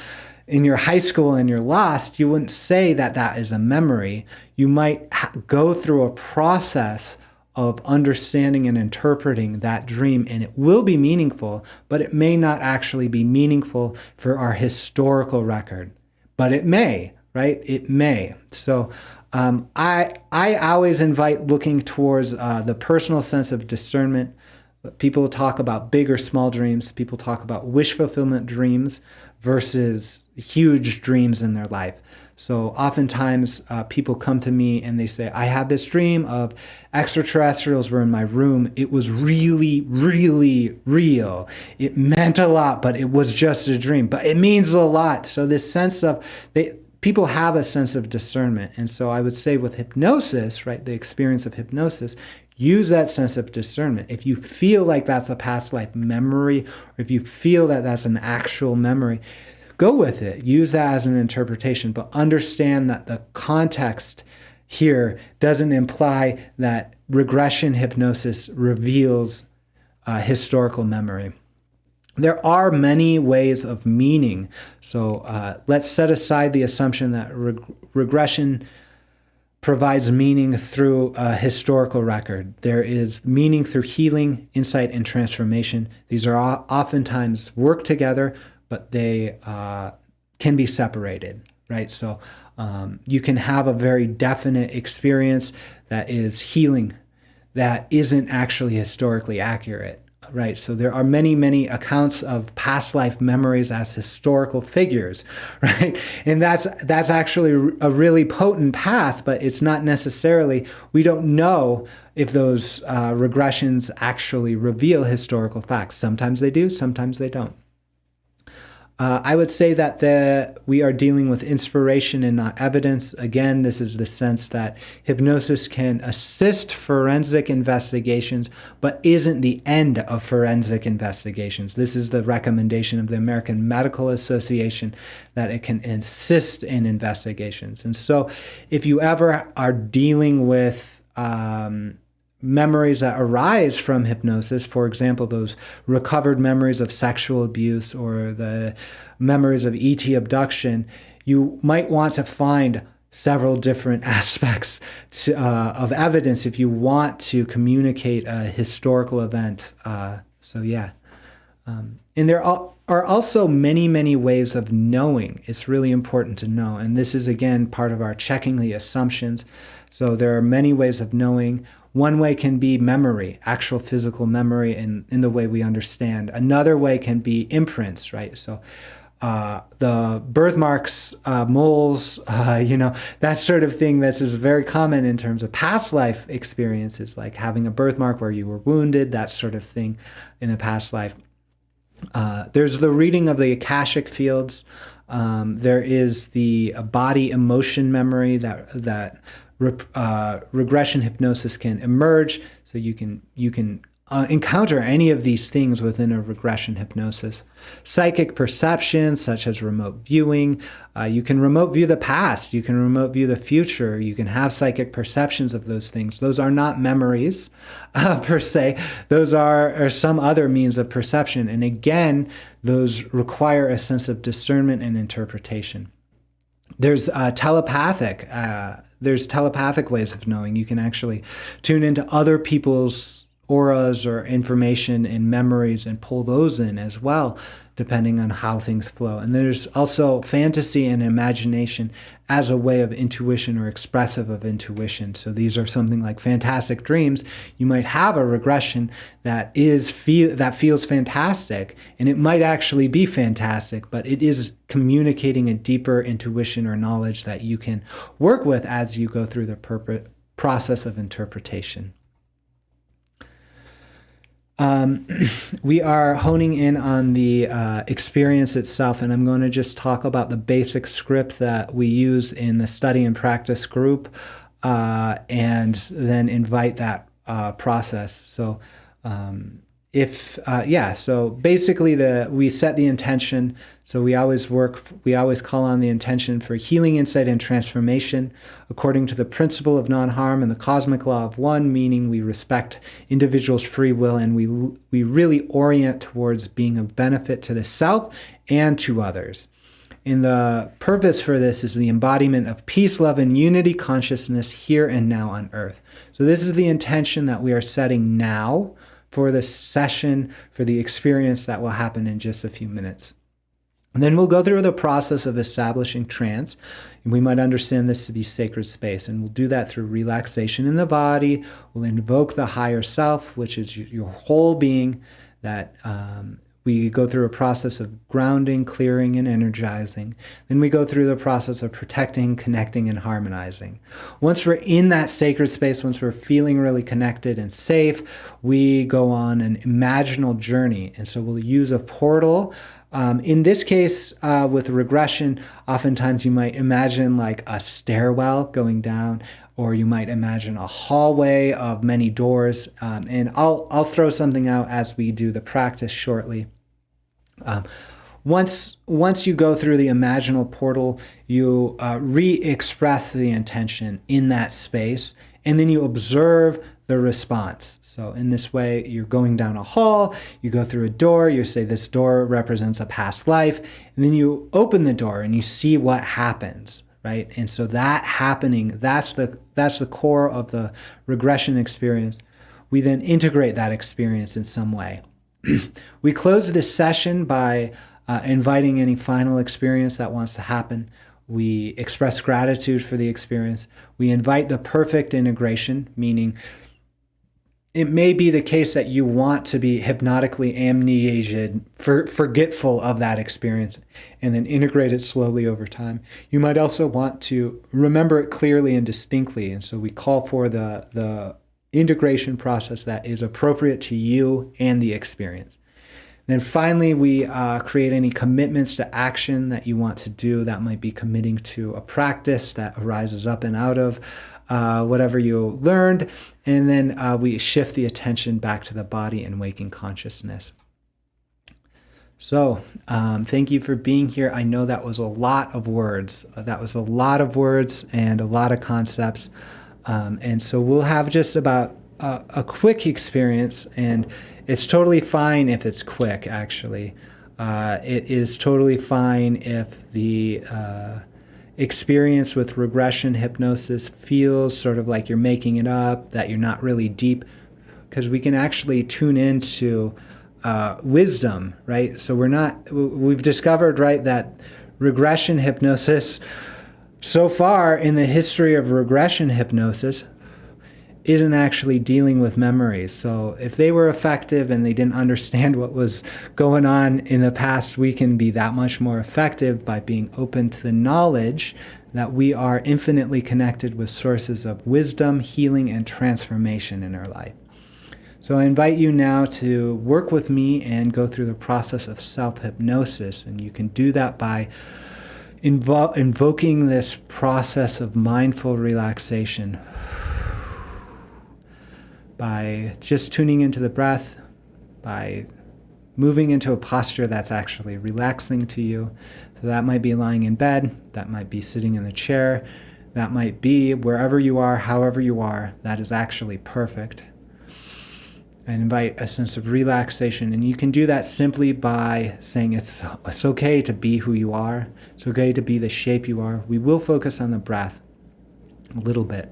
Speaker 1: and you're lost, you wouldn't say that that is a memory. You might go through a process of understanding and interpreting that dream, and it will be meaningful, but it may not actually be meaningful for our historical record. But it may, right? It may. So I always invite looking towards the personal sense of discernment. People talk about big or small dreams. People talk about wish fulfillment dreams versus huge dreams in their life. So oftentimes people come to me and they say, I had this dream of extraterrestrials were in my room. It was really, really real. It meant a lot, but it was just a dream. But it means a lot. So this sense of, people have a sense of discernment. And so I would say with hypnosis, right, the experience of hypnosis, use that sense of discernment. If you feel like that's a past life memory, or if you feel that that's an actual memory, go with it. Use that as an interpretation, but understand that the context here doesn't imply that regression hypnosis reveals historical memory. There are many ways of meaning. So let's set aside the assumption that regression provides meaning through a historical record. There is meaning through healing, insight, and transformation. These are oftentimes work together, but they can be separated, right? So you can have a very definite experience that is healing, that isn't actually historically accurate, right? So there are many, many accounts of past life memories as historical figures, right? And that's actually a really potent path, but it's not necessarily, we don't know if those regressions actually reveal historical facts. Sometimes they do, sometimes they don't. I would say that we are dealing with inspiration and not evidence. Again, this is the sense that hypnosis can assist forensic investigations, but isn't the end of forensic investigations. This is the recommendation of the American Medical Association, that it can assist in investigations. And so if you ever are dealing with memories that arise from hypnosis, for example, those recovered memories of sexual abuse or the memories of ET abduction, you might want to find several different aspects of evidence if you want to communicate a historical event. And there are also many, many ways of knowing. It's really important to know. And this is, again, part of our checking the assumptions. So there are many ways of knowing. One way can be memory, actual physical memory in the way we understand. Another way can be imprints, right? So the birthmarks, moles, that sort of thing. This is very common in terms of past life experiences, like having a birthmark where you were wounded, that sort of thing in a past life. There's the reading of the Akashic fields. There is the body emotion memory that regression hypnosis can emerge. So you can encounter any of these things within a regression hypnosis. Psychic perception, such as remote viewing. You can remote view the past. You can remote view the future. You can have psychic perceptions of those things. Those are not memories per se. Those are some other means of perception. And again, those require a sense of discernment and interpretation. There's telepathic. There's telepathic ways of knowing. You can actually tune into other people's auras or information and memories and pull those in as well, depending on how things flow. And there's also fantasy and imagination as a way of intuition or expressive of intuition. So these are something like fantastic dreams. You might have a regression that feels fantastic, and it might actually be fantastic, but it is communicating a deeper intuition or knowledge that you can work with as you go through the process of interpretation. We are honing in on the experience itself, and I'm going to just talk about the basic script that we use in the study and practice group, and then invite that process. So so basically we set the intention. So we always call on the intention for healing, insight, and transformation according to the principle of non-harm and the cosmic law of one, meaning we respect individuals' free will, and we really orient towards being of benefit to the self and to others. And the purpose for this is the embodiment of peace, love, and unity consciousness here and now on earth. So this is the intention that we are setting now for the session, for the experience that will happen in just a few minutes. And then we'll go through the process of establishing trance. And we might understand this to be sacred space. And we'll do that through relaxation in the body. We'll invoke the higher self, which is your whole being, that we go through a process of grounding, clearing, and energizing. Then we go through the process of protecting, connecting, and harmonizing. Once we're in that sacred space, once we're feeling really connected and safe, we go on an imaginal journey. And so we'll use a portal. In this case, with regression, oftentimes you might imagine like a stairwell going down, or you might imagine a hallway of many doors. And I'll throw something out as we do the practice shortly. Once you go through the imaginal portal, you re-express the intention in that space, and then you observe the response. So in this way, you're going down a hall, you go through a door, you say this door represents a past life, and then you open the door and you see what happens, right? And so that happening, that's the core of the regression experience. We then integrate that experience in some way. We close this session by inviting any final experience that wants to happen. We express gratitude for the experience. We invite the perfect integration, meaning it may be the case that you want to be hypnotically amnesiac, forgetful of that experience, and then integrate it slowly over time. You might also want to remember it clearly and distinctly, and so we call for the integration process that is appropriate to you and the experience. Then finally, we create any commitments to action that you want to do. That might be committing to a practice that arises up and out of whatever you learned. And then we shift the attention back to the body and waking consciousness. So thank you for being here. I know that was a lot of words. That was a lot of words and a lot of concepts. And so we'll have just about a quick experience, and it's totally fine if it's quick, actually. It is totally fine if the experience with regression hypnosis feels sort of like you're making it up, that you're not really deep, because we can actually tune into wisdom, right? So we've discovered, right, that regression hypnosis, so far in the history of regression hypnosis, isn't actually dealing with memories. So if they were effective and they didn't understand what was going on in the past, we can be that much more effective by being open to the knowledge that we are infinitely connected with sources of wisdom, healing, and transformation in our life. So I invite you now to work with me and go through the process of self-hypnosis. And you can do that by invoking this process of mindful relaxation, by just tuning into the breath, by moving into a posture that's actually relaxing to you. So that might be lying in bed, that might be sitting in the chair, that might be wherever you are, however you are, that is actually perfect. And invite a sense of relaxation. And you can do that simply by saying it's okay to be who you are. It's okay to be the shape you are. We will focus on the breath a little bit.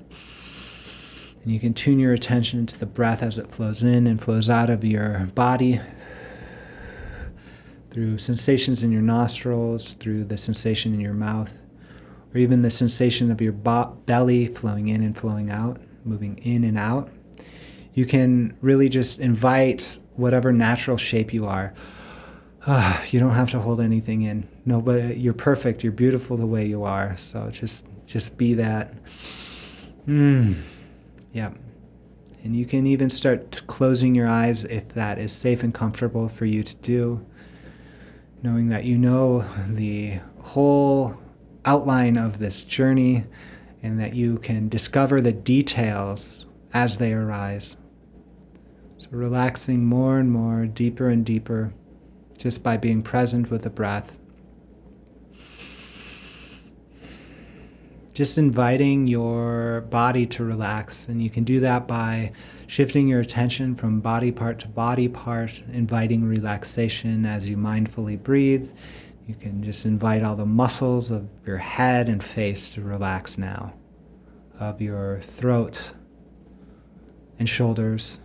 Speaker 1: And you can tune your attention to the breath as it flows in and flows out of your body, through sensations in your nostrils, through the sensation in your mouth, or even the sensation of your belly flowing in and flowing out, moving in and out. You can really just invite whatever natural shape you are. You don't have to hold anything in. No, but you're perfect. You're beautiful the way you are. So just be that. Yeah. And you can even start closing your eyes if that is safe and comfortable for you to do, knowing that you know the whole outline of this journey and that you can discover the details as they arise. So relaxing more and more, deeper and deeper, just by being present with the breath. Just inviting your body to relax. And you can do that by shifting your attention from body part to body part, inviting relaxation as you mindfully breathe. You can just invite all the muscles of your head and face to relax now, of your throat and shoulders,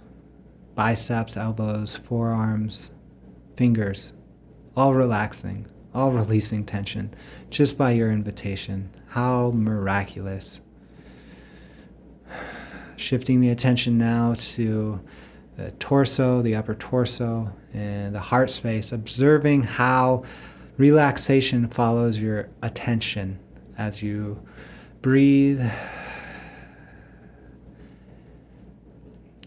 Speaker 1: biceps, elbows, forearms, fingers, all relaxing, all releasing tension, just by your invitation. How miraculous. Shifting the attention now to the torso, the upper torso, and the heart space, observing how relaxation follows your attention as you breathe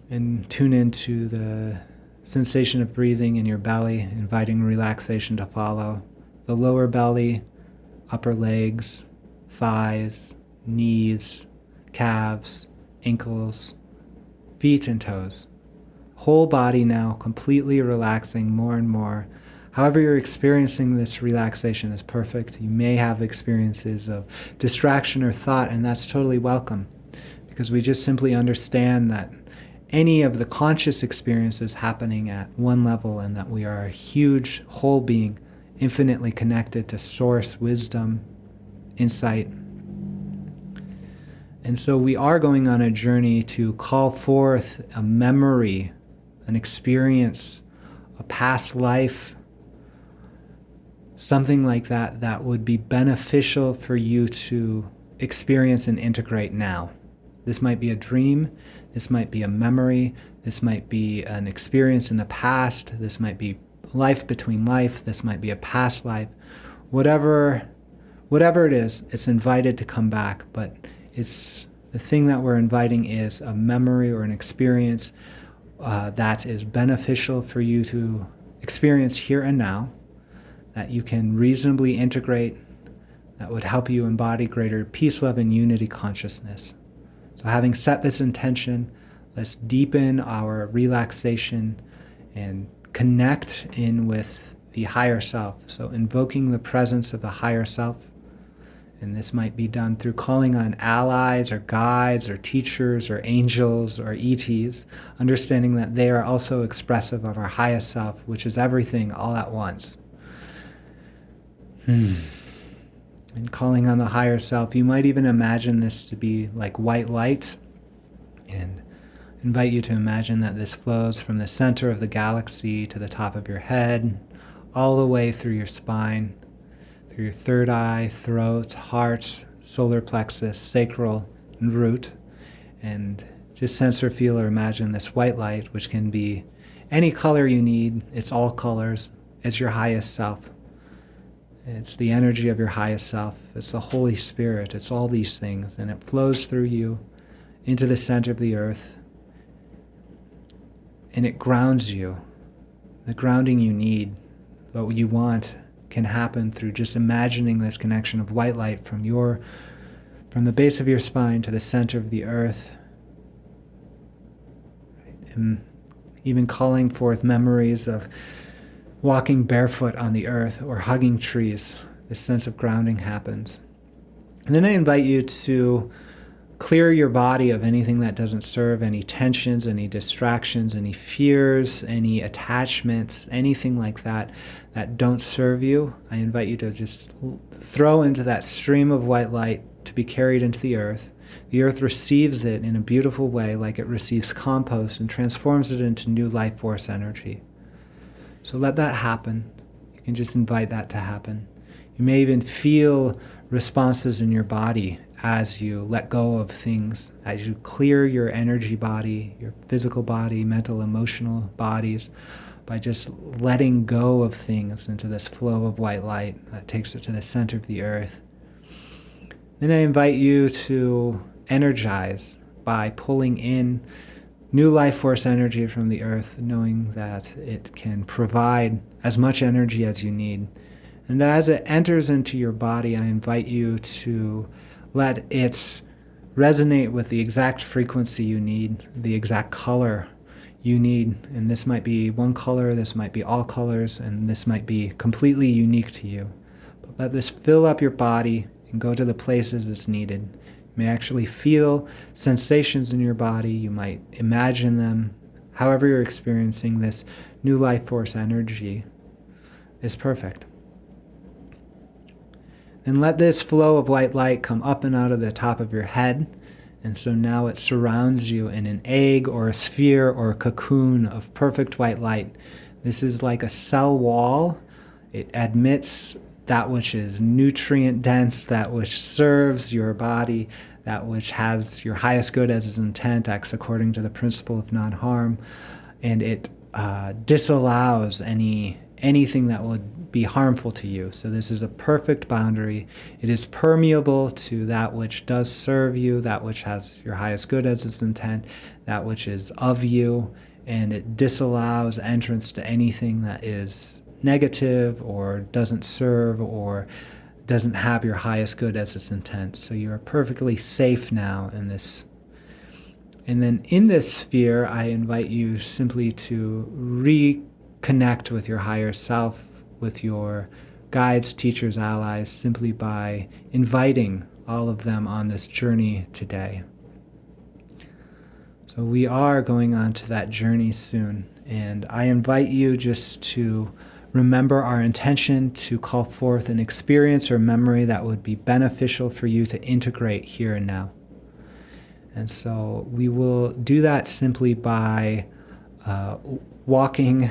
Speaker 1: and tune into the sensation of breathing in your belly, inviting relaxation to follow. The lower belly, upper legs, thighs, knees, calves, ankles, feet and toes. Whole body now completely relaxing more and more. However you're experiencing this relaxation is perfect. You may have experiences of distraction or thought, and that's totally welcome, because we just simply understand that any of the conscious experiences happening at one level, and that we are a huge whole being, infinitely connected to source, wisdom, insight. And so we are going on a journey to call forth a memory, an experience, a past life, something like that that would be beneficial for you to experience and integrate now. This might be a dream, this might be a memory, this might be an experience in the past, this might be life between life, this might be a past life. Whatever it is, it's invited to come back, but it's the thing that we're inviting is a memory or an experience that is beneficial for you to experience here and now, that you can reasonably integrate, that would help you embody greater peace, love, and unity consciousness. So having set this intention, let's deepen our relaxation and connect in with the higher self. So invoking the presence of the higher self. And this might be done through calling on allies or guides or teachers or angels or ETs, understanding that they are also expressive of our highest self, which is everything all at once. And calling on the higher self, you might even imagine this to be like white light, and invite you to imagine that this flows from the center of the galaxy to the top of your head, all the way through your spine, through your third eye, throat, heart, solar plexus, sacral, and root. And just sense or feel or imagine this white light, which can be any color you need. It's all colors. It's your highest self. It's the energy of your highest self. It's the Holy Spirit. It's all these things. And it flows through you into the center of the earth. And it grounds you. The grounding you need, what you want, can happen through just imagining this connection of white light from the base of your spine to the center of the earth. And even calling forth memories of walking barefoot on the earth or hugging trees. This sense of grounding happens. And then I invite you to clear your body of anything that doesn't serve, any tensions, any distractions, any fears, any attachments, anything like that that don't serve you. I invite you to just throw into that stream of white light to be carried into the earth. The earth receives it in a beautiful way, like it receives compost, and transforms it into new life force energy. So let that happen. You can just invite that to happen. You may even feel responses in your body as you let go of things, as you clear your energy body, your physical body, mental, emotional bodies, by just letting go of things into this flow of white light that takes it to the center of the earth. Then I invite you to energize by pulling in new life force energy from the earth, knowing that it can provide as much energy as you need. And as it enters into your body, I invite you to let it resonate with the exact frequency you need, the exact color you need. And this might be one color, this might be all colors, and this might be completely unique to you. But let this fill up your body and go to the places it's needed. You may actually feel sensations in your body. You might imagine them. However you're experiencing this new life force energy is perfect. And let this flow of white light come up and out of the top of your head. And so now it surrounds you in an egg or a sphere or a cocoon of perfect white light. This is like a cell wall. It admits that which is nutrient dense, that which serves your body, that which has your highest good as its intent, acts according to the principle of non-harm. And it disallows anything that would be harmful to you. So this is a perfect boundary. It is permeable to that which does serve you, that which has your highest good as its intent, that which is of you, and it disallows entrance to anything that is negative or doesn't serve or doesn't have your highest good as its intent. So you are perfectly safe now in this. And then in this sphere, I invite you simply to reconnect with your higher self, with your guides, teachers, allies, simply by inviting all of them on this journey today. So we are going on to that journey soon, and I invite you just to remember our intention to call forth an experience or memory that would be beneficial for you to integrate here and now. And so we will do that simply by walking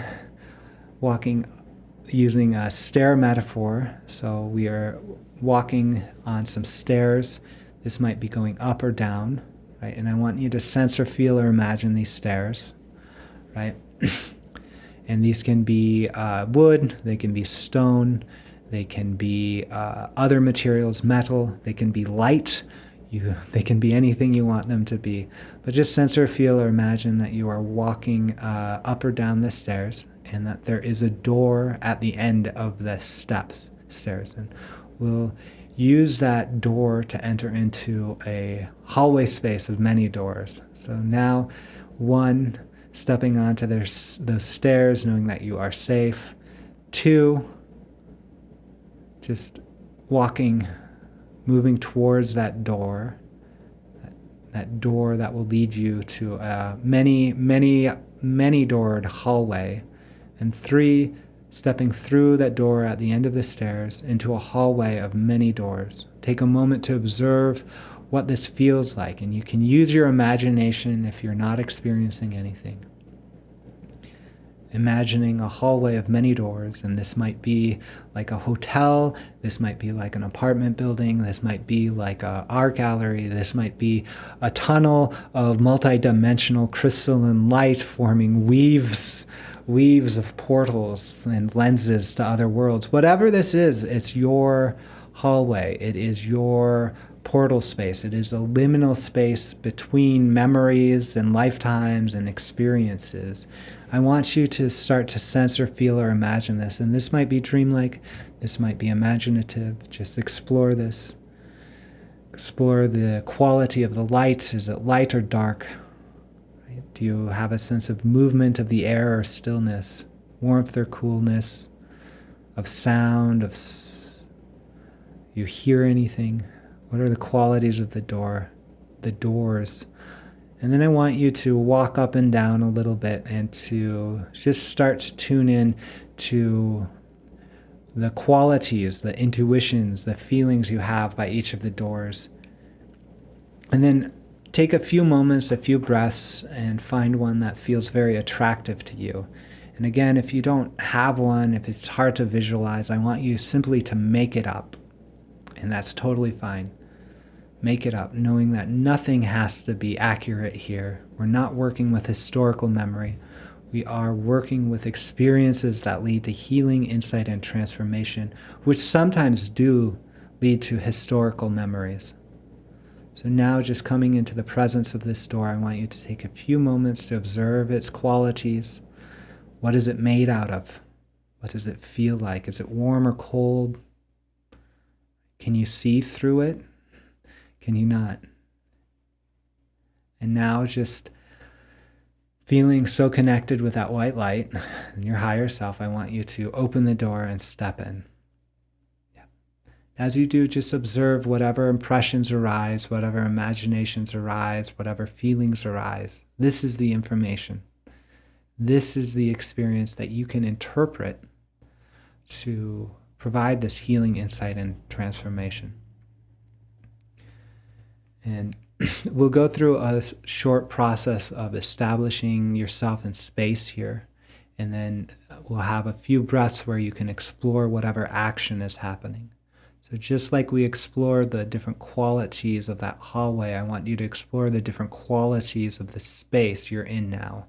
Speaker 1: using a stair metaphor. So we are walking on some stairs. This might be going up or down, right? And I want you to sense or feel or imagine these stairs, right? And these can be wood, they can be stone, they can be other materials, metal, they can be light, they can be anything you want them to be. But just sense or feel or imagine that you are walking up or down the stairs, and that there is a door at the end of the stairs. And we'll use that door to enter into a hallway space of many doors. So now, one, stepping onto those stairs, knowing that you are safe. Two, just walking, moving towards that door, that door that will lead you to a many doored hallway. And three, stepping through that door at the end of the stairs into a hallway of many doors. Take a moment to observe what this feels like, and you can use your imagination if you're not experiencing anything. Imagining a hallway of many doors, and this might be like a hotel, this might be like an apartment building, this might be like an art gallery, this might be a tunnel of multi-dimensional crystalline light forming weaves of portals and lenses to other worlds. Whatever this is, it's your hallway. It is your portal space. It is a liminal space between memories and lifetimes and experiences. I want you to start to sense or feel or imagine this. And this might be dreamlike. This might be imaginative. Just explore this. Explore the quality of the light. Is it light or dark? Do you have a sense of movement of the air or stillness, warmth or coolness, of sound, you hear anything? What are the qualities of the doors? And then I want you to walk up and down a little bit and to just start to tune in to the qualities, the intuitions, the feelings you have by each of the doors. And then take a few moments, a few breaths, and find one that feels very attractive to you. And again, if you don't have one, if it's hard to visualize, I want you simply to make it up. And that's totally fine. Make it up, knowing that nothing has to be accurate here. We're not working with historical memory. We are working with experiences that lead to healing, insight, and transformation, which sometimes do lead to historical memories. So now, just coming into the presence of this door, I want you to take a few moments to observe its qualities. What is it made out of? What does it feel like? Is it warm or cold? Can you see through it? Can you not? And now, just feeling so connected with that white light and your higher self, I want you to open the door and step in. As you do, just observe whatever impressions arise, whatever imaginations arise, whatever feelings arise. This is the information. This is the experience that you can interpret to provide this healing, insight, and transformation. And we'll go through a short process of establishing yourself in space here, and then we'll have a few breaths where you can explore whatever action is happening. So just like we explored the different qualities of that hallway, I want you to explore the different qualities of the space you're in now.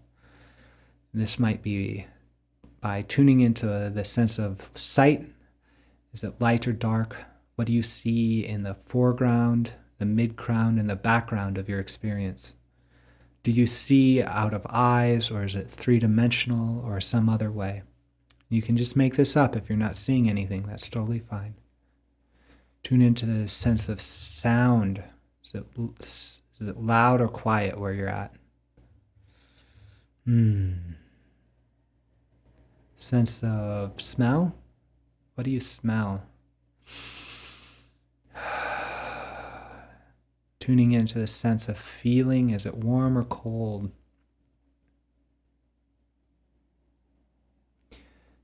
Speaker 1: This might be by tuning into the sense of sight. Is it light or dark? What do you see in the foreground, the midground, and the background of your experience? Do you see out of eyes, or is it three-dimensional, or some other way? You can just make this up if you're not seeing anything. That's totally fine. Tune into the sense of sound. Is it loud or quiet where you're at? Sense of smell. What do you smell? Tuning into the sense of feeling. Is it warm or cold?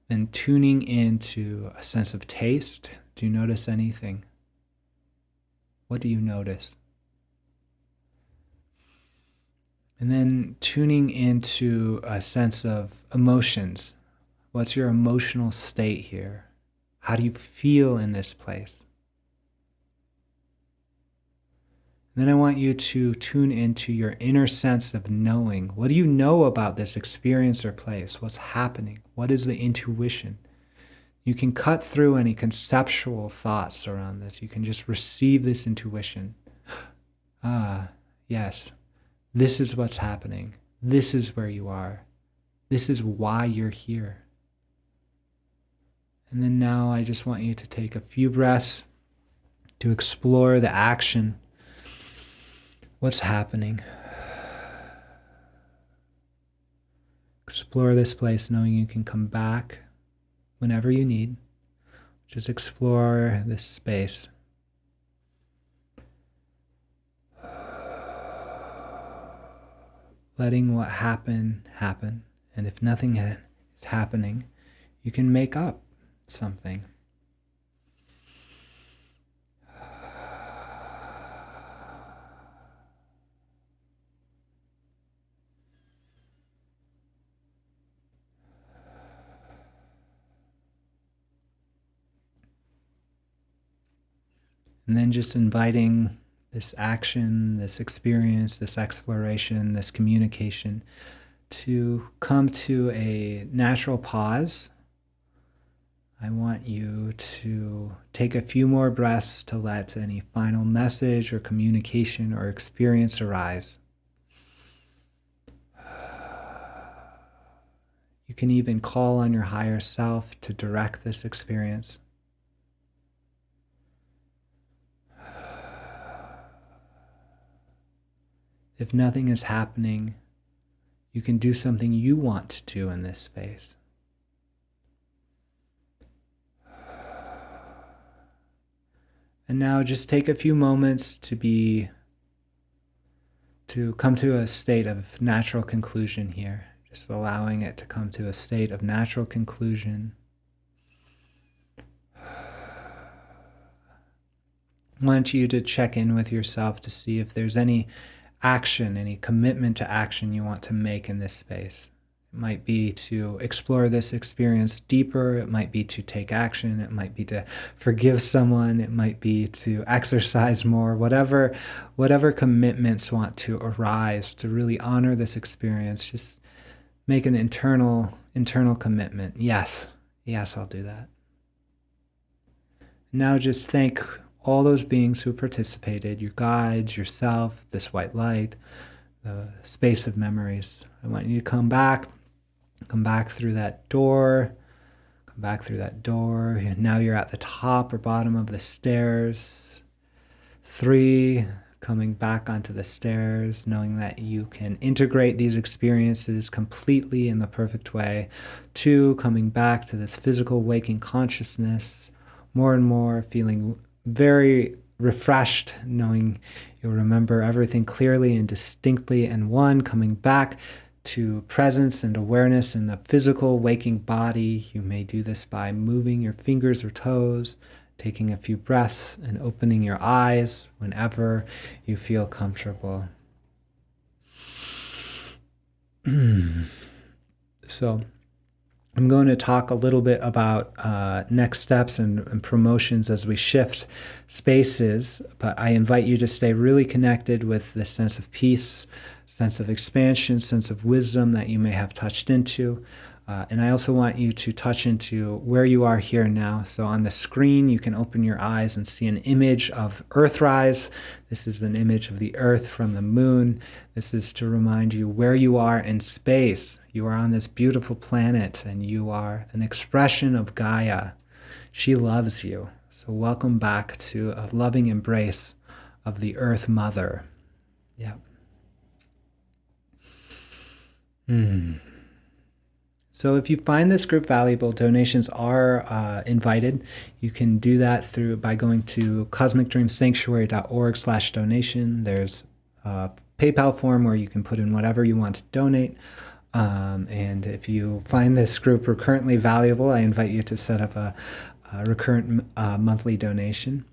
Speaker 1: Then tuning into a sense of taste. Do you notice anything? What do you notice? And then tuning into a sense of emotions. What's your emotional state here? How do you feel in this place? Then I want you to tune into your inner sense of knowing. What do you know about this experience or place? What's happening? What is the intuition? You can cut through any conceptual thoughts around this. You can just receive this intuition. Ah, yes, this is what's happening. This is where you are. This is why you're here. And then now I just want you to take a few breaths to explore the action. What's happening? Explore this place knowing you can come back whenever you need. Just explore this space. Letting what happen, happen. And if nothing is happening, you can make up something. And then just inviting this action, this experience, this exploration, this communication to come to a natural pause. I want you to take a few more breaths to let any final message or communication or experience arise. You can even call on your higher self to direct this experience. If nothing is happening, you can do something you want to do in this space. And now just take a few moments to come to a state of natural conclusion here. Just allowing it to come to a state of natural conclusion. I want you to check in with yourself to see if there's any action, any commitment to action you want to make in this space. It might be to explore this experience deeper. It might be to take action. It might be to forgive someone. It might be to exercise more. Whatever commitments want to arise to really honor this experience, just make an internal commitment. Yes, I'll do that. Now just thank all those beings who participated, your guides, yourself, this white light, the space of memories. I want you to come back through that door, And now you're at the top or bottom of the stairs. 3, coming back onto the stairs, knowing that you can integrate these experiences completely in the perfect way. 2, coming back to this physical waking consciousness, more and more feeling very refreshed, knowing you'll remember everything clearly and distinctly. And 1, coming back to presence and awareness in the physical waking body. You may do this by moving your fingers or toes, taking a few breaths, and opening your eyes whenever you feel comfortable. So I'm going to talk a little bit about next steps and promotions as we shift spaces, but I invite you to stay really connected with this sense of peace, sense of expansion, sense of wisdom that you may have touched into. And I also want you to touch into where you are here now. So on the screen, you can open your eyes and see an image of Earthrise. This is an image of the Earth from the moon. This is to remind you where you are in space. You are on this beautiful planet, and you are an expression of Gaia. She loves you. So welcome back to a loving embrace of the Earth Mother. Yeah. So if you find this group valuable, donations are invited. You can do that by going to cosmicdreamsanctuary.org/donation. There's a PayPal form where you can put in whatever you want to donate. And if you find this group recurrently valuable, I invite you to set up a recurrent monthly donation.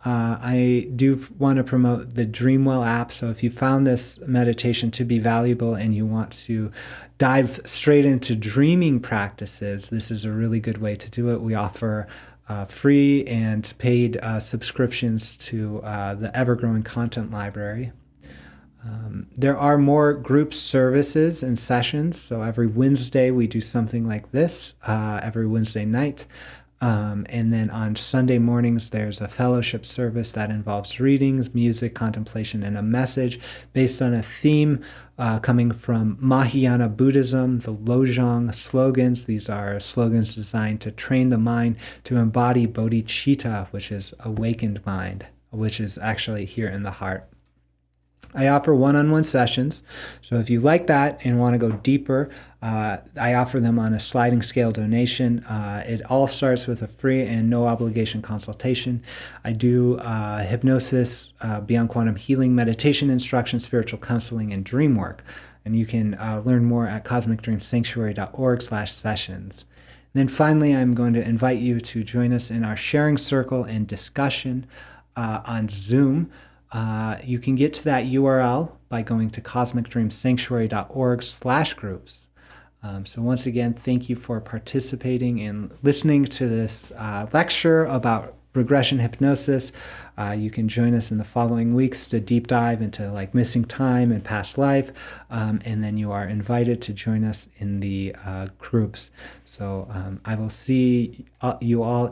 Speaker 1: I do want to promote the Dreamwell app. So if you found this meditation to be valuable and you want to dive straight into dreaming practices, this is a really good way to do it. We offer free and paid subscriptions to the ever-growing content library. There are more group services and sessions. So every Wednesday we do something like this, every Wednesday night. And then on Sunday mornings, there's a fellowship service that involves readings, music, contemplation, and a message based on a theme coming from Mahayana Buddhism, the Lojong slogans. These are slogans designed to train the mind to embody bodhicitta, which is awakened mind, which is actually here in the heart. I offer one-on-one sessions, so if you like that and want to go deeper, I offer them on a sliding scale donation. It all starts with a free and no obligation consultation. I do hypnosis, beyond quantum healing, meditation instruction, spiritual counseling, and dream work. And you can learn more at cosmicdreamsanctuary.org/sessions. Then finally, I'm going to invite you to join us in our sharing circle and discussion on Zoom. You can get to that URL by going to cosmicdreamsanctuary.org/groups. So once again, thank you for participating and listening to this lecture about regression hypnosis. You can join us in the following weeks to deep dive into like missing time and past life. And then you are invited to join us in the groups. So I will see you all in